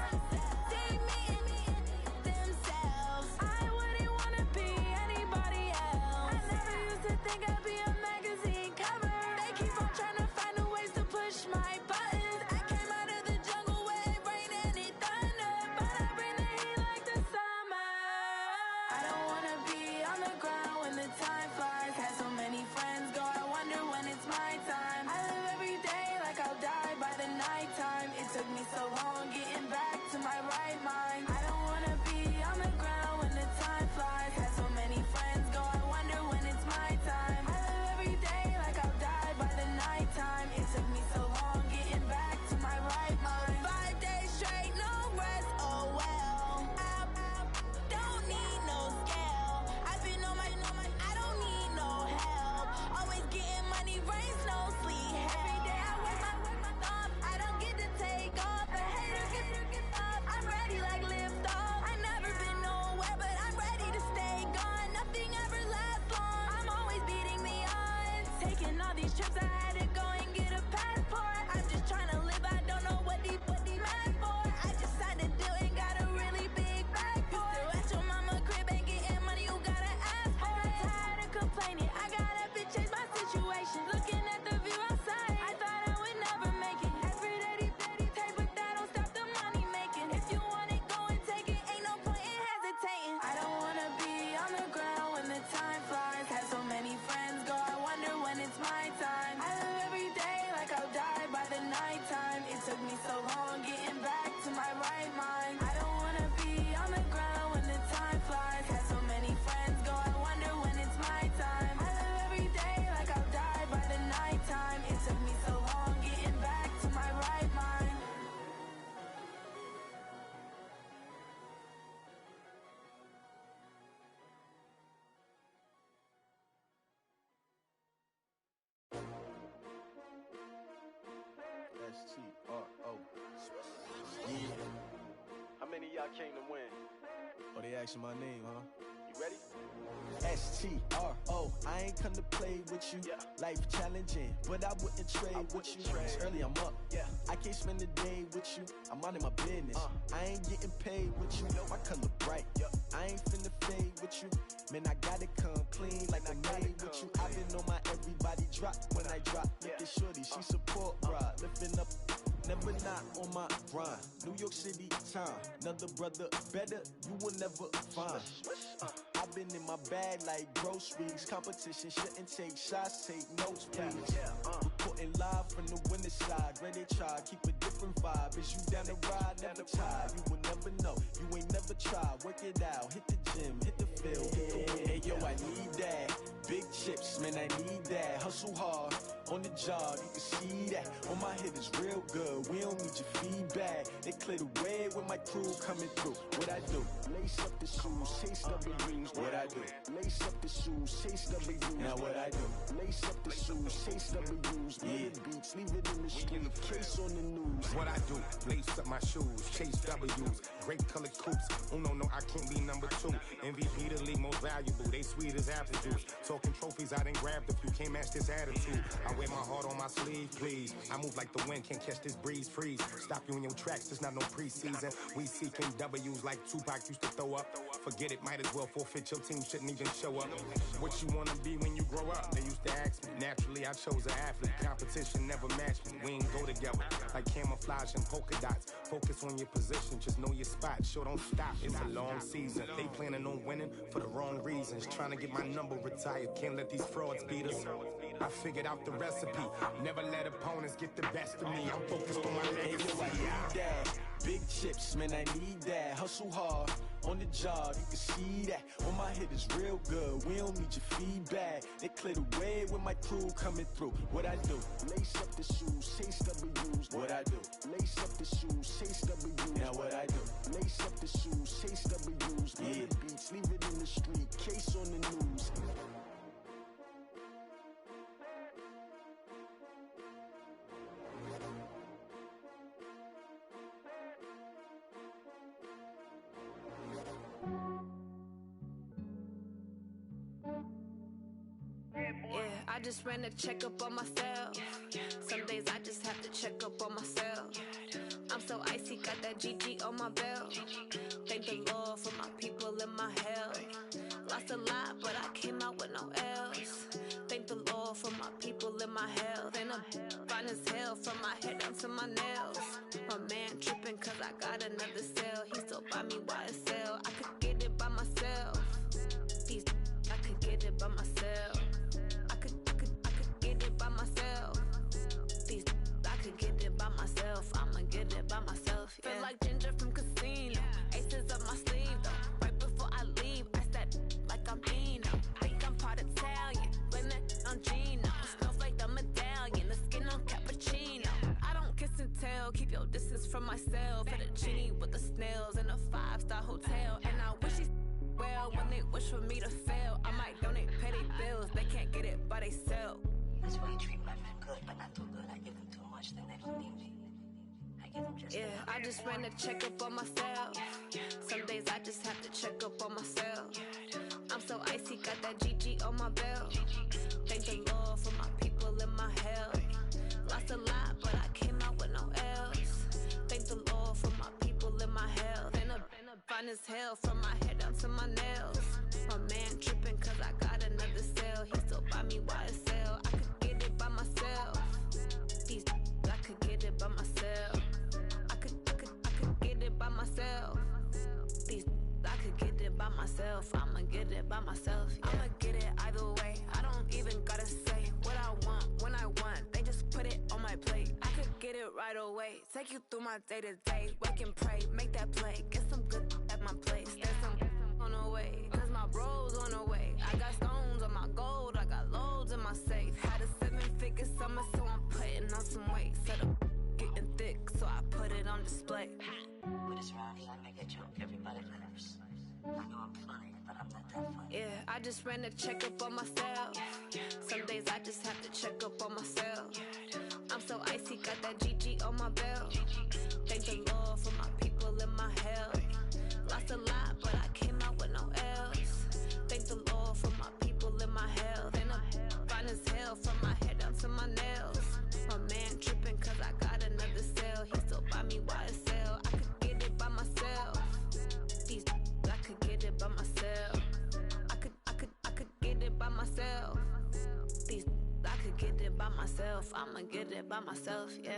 See me and themselves. I wouldn't wanna be anybody else. I never used to think I'd be a magazine cover. They keep on trying to find new ways to push my buttons. I came out of the jungle where it rained and it thundered, but I bring the heat like the summer. I don't wanna be on the ground when the time flies. Had so many friends go, I wonder when it's my time. I live every day like I'll die by the nighttime. It took me so long getting back to my right mind. I don't wanna be on the ground when the time flies. Had so many friends go, I wonder when it's my time. I live every day like I'll die by the nighttime. It took me so long getting back to my right mind. 5 days straight, no rest, oh well. Don't need no scale. I've been on my, I don't need no help. Always getting money, rain, snow, sleet, hell. Every day I work my thumb. I don't get to take off. The haters get up. I'm ready like lift off. I never been nowhere, but I'm ready to stay gone. Nothing ever lasts long. I'm always beating the odds. Taking all these trips, I had to go and get a passport. I'm just trying to live. I don't know what these mad for. I just signed a deal and got a really big bag for it. Still at your mama crib and getting money, you gotta ask for it. I'm tired of complaining. I gotta bitch change my situation. Looking at the view outside, I thought I would never make it. Every day they take, but that don't stop the money making. If you want it, go and take it. Ain't no point in hesitating. I don't wanna be on the ground when the time flies. Had so many many of y'all came to win? Oh, they asking my name, huh? You ready? STRO, I ain't come to play with you. Life challenging, but I wouldn't trade with you. It's early, I'm up. I can't spend the day with you. I'm out of my business. I ain't getting paid with you. My color bright. I ain't finna fade with you. Man, I gotta come clean like I made with you. I been on my everybody drop when I drop. Look at shorty, she support ride. Lifting up, never not on my grind. New York City time, another brother better, you will never find. I've been in my bag like groceries. Competition shouldn't take shots, take notes, please. Reporting live from the winter side. Ready to try, keep a different vibe. Is you down the ride, never tired. You will never know, you ain't never tried. Work it out, hit the gym, hit the field, hit the win. Hey yo, I need that. Big chips, man, I need that. Hustle hard, on the job, you can see that. On my head is real good, we don't need your feedback. They clear the way with my crew coming through. What I do? Lace up the shoes, chase W's. What I do? Lace up the shoes, chase W's. Now what I do? Lace up the shoes, chase W's. Yeah, beats, leave it in the street, case on the news. What I do? Lace up my shoes, chase W's. Great colored coops. Oh no, I can't be number 2. MVP the league most valuable. They sweet as apple juice. Talking trophies, I done grabbed a few. Can't match this attitude. I wear my heart on my sleeve, please. I move like the wind, can't catch this breeze, freeze. Stop you in your tracks, there's not no preseason. We seeking W's like Tupac used to throw up. Forget it, might as well forfeit. Your team shouldn't even show up. What you wanna be when you grow up? They used to ask me. Naturally, I chose an athlete. Competition never matched me. We ain't go together like camouflage and polka dots. Focus on your position, just know your spot. Sure, don't stop. It's a long season. They planning on winning for the wrong reasons. Trying to get my number retired. Can't let these frauds beat us. I figured out the recipe. Never let opponents get the best of me. I'm focused on my legacy. I need that. Big chips, man, I need that. Hustle hard, on the job, you can see that. On my head is real good, we don't need your feedback. They clear the way with my crew coming through. What I do? Lace up the shoes, chase W's. What I do? Lace up the shoes, chase W's. Now what I do? Lace up the shoes, chase W's. Yeah, beats, leave it in the street, case on the news. I just ran a checkup on myself. Some days I just have to check up on myself. I'm so icy, got that GG on my belt. Thank the Lord for my people in my health. Lost a lot, but I came out with no L's. Thank the Lord for my people in my health. And I'm fine as hell from my head down to my nails. My man tripping cause I got another cell. He still buy me YSL. I could get it by myself. These I could get it by myself. I could get it by myself. These I could get it by myself. I'ma get it by myself. Yeah. Feel like Ginger from Casino. Aces up my sleeve though. Right before I leave, I step like I'm Dino. Think I'm part Italian. Blame that on Gino. Smells like the medallion. The skin on cappuccino. I don't kiss and tell. Keep your distance from myself. At a genie with the snails in a 5-star hotel. And I wish he's well when they wish for me to fail. I might donate petty bills. They can't get it by themselves. That's why you treat my men good, but not too good. I give them too much, then they don't need me. I give them just enough. I just ran a checkup on myself. Some days I just have to check up on myself. I'm so icy, got that GG on my belt. Thank the Lord for my people in my health. Lost a lot, but I came out with no L's. Thank the Lord for my people in my health. And I'm fine as hell from my head down to my nails. My man tripping cause I got another cell. He still buy me YSL. I could get it by myself. These I could get it by myself. I could get it by myself. These I could get it by myself. I'ma get it by myself. Yeah. I'ma get it either way. I don't even gotta say what I want when I want. They just put it on my plate. I could get it right away. Take you through my day to day. Wake and pray, make that play. Get some good at my place. There's some on the way. Cause my bro's on the way. I got stones on my gold. I got loads in my safe. Had a 7-figure summer, so I'm putting on some weight. Set up getting thick, so I put it on display. With this round here, I make a joke. Everybody laughs. I know I'm funny, but I'm not that funny. Yeah, I just ran a checkup on myself. Some days I just have to check up on myself. I'm so icy, got that GG on my belt. Thank the Lord for my people in my health. I'ma get it by myself, yeah.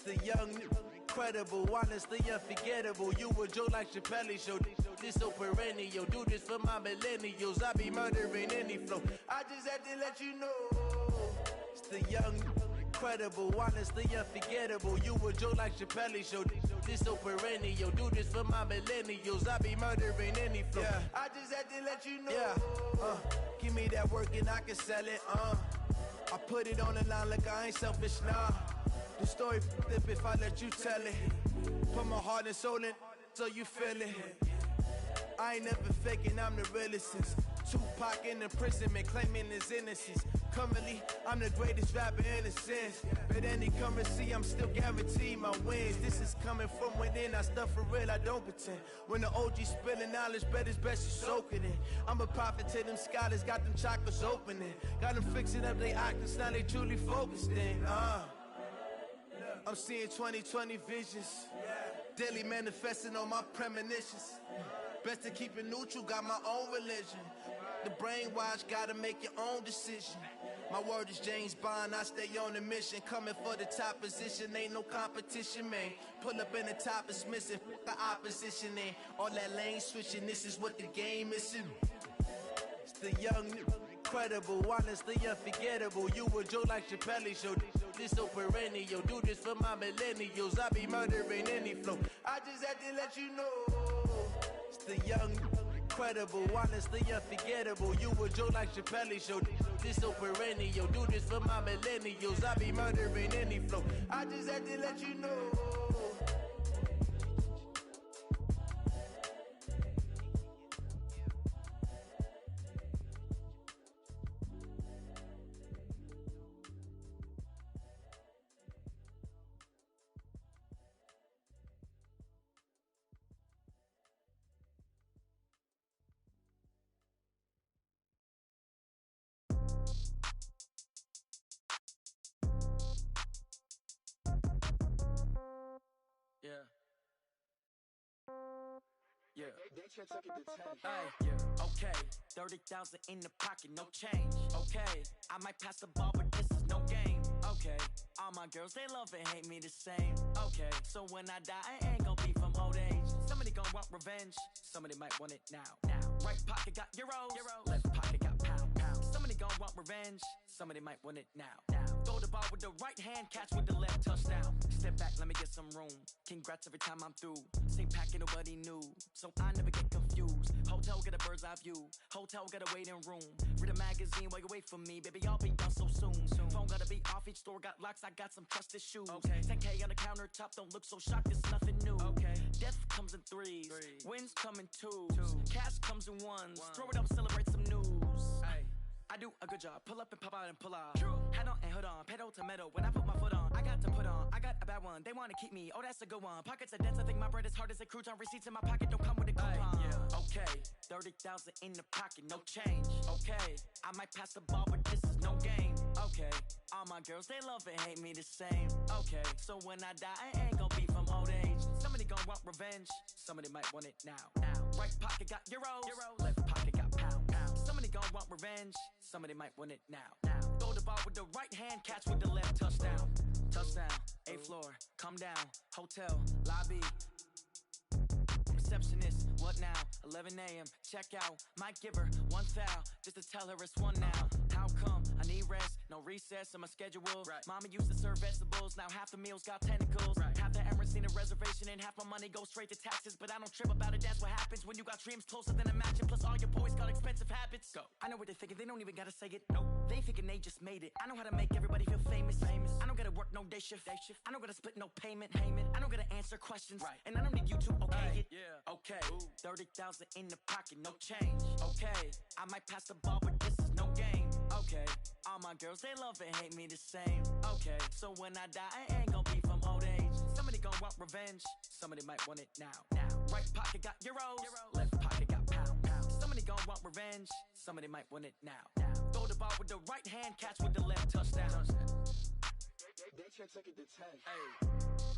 The young, incredible, honestly unforgettable. You a joke like Chappelle show. This so perennial. Do this for my millennials. I be murdering any flow. I just had to let you know. It's the young, incredible, honestly unforgettable. You a joke like Chappelle show. This so perennial. Do this for my millennials. I be murdering any flow. Yeah. I just had to let you know. Yeah. Give me that work and I can sell it. I put it on the line like I ain't selfish, nah. The story flip if I let you tell it. Put my heart and soul in so you feel it. I ain't never faking, I'm the realest since Tupac in imprisonment, claiming his innocence. Currently, I'm the greatest rapper in a sense. But any currency, I'm still guaranteed my wins. This is coming from within, I stuff for real, I don't pretend. When the OG spilling knowledge, bet it's best you soak it in. I'm a prophet to them scholars, got them chakras opening. Got them fixing up they octaves, now they truly focused in. I'm seeing 2020 visions. Daily manifesting on my premonitions. Best to keep it neutral, got my own religion. The brainwash, gotta make your own decision. My word is James Bond, I stay on a mission. Coming for the top position, ain't no competition, man. Pull up in the top is missing, the opposition ain't. All that lane switching, this is what the game is. It's the young, incredible, honestly unforgettable. You a joke like Chappelle show. This so perennial. Do this for my millennials. I be murdering any flow. I just had to let you know. It's the young, incredible, honestly unforgettable. You a joke like Chappelle show. This so perennial. Do this for my millennials. I be murdering any flow. I just had to let you know. Okay, 30,000 in the pocket, no change. Okay, I might pass the ball, but this is no game. Okay, all my girls, they love and hate me the same. Okay, so when I die, I ain't gon' be from old age. Somebody gon' want revenge, somebody might want it now. Right pocket got euros, left pocket got pounds. Somebody gon' want revenge, somebody might want it now. Throw the ball with the right hand, catch with the left, touchdown. Step back, let me get some room. Congrats every time I'm through. Same packet, nobody knew, so I never get confused. Hotel get a bird's eye view, hotel got a waiting room. Read a magazine while you wait for me, baby, I'll be done so soon. Phone gotta be off, each store got locks, I got some trusted shoes. 10K on the countertop, don't look so shocked, it's nothing new. Death comes in threes, wins come in twos. Cash comes in ones, throw it up, celebrate some news. I do a good job, pull up and pop out and pull out. Head on and hood on, pedal to metal. When I put my foot on, I got to put on. I got a bad one, they wanna keep me, oh that's a good one. Pockets are dense, I think my bread is hard as a crouton. Receipts in my pocket don't come with a coupon. Okay, 30,000 in the pocket, no change. Okay, I might pass the ball, but this is no game. Okay, all my girls, they love and hate me the same. Okay, so when I die, I ain't gon' be from old age. Somebody gon' want revenge, somebody might want it now. Right pocket got euros, left pocket got pounds. Somebody gon' want revenge, somebody might want it now. Throw the ball with the right hand, catch with the left, touchdown. Touchdown, 8th floor, come down, hotel, lobby. Receptionist, what now? 11 a.m., check out. Might give her one foul, just to tell her it's one now. How come? I need rest, no recess in my schedule. Mama used to serve vegetables, now half the meals got tentacles. Half the Emirates need a reservation and half my money goes straight to taxes. But I don't trip about it, that's what happens when you got dreams closer than a mansion. Plus all your boys got expensive habits. Go. I know what they're thinking, they don't even gotta say it. Nope. They thinking they just made it. I know how to make everybody feel famous. I don't gotta work no day shift. I don't gotta split no payment. I don't gotta answer questions. And I don't need you to okay it. Okay, 30,000 in the pocket, no change. Okay, I might pass the ball, but this is no game. Okay, all my girls, they love and hate me the same. Okay, so when I die, I ain't gonna be from old age. Somebody gon' want revenge, somebody might want it now. Right pocket got euros, left pocket got pound. Somebody gon' want revenge, somebody might want it now. Throw the ball with the right hand, catch with the left, touchdown. They can't take it to 10.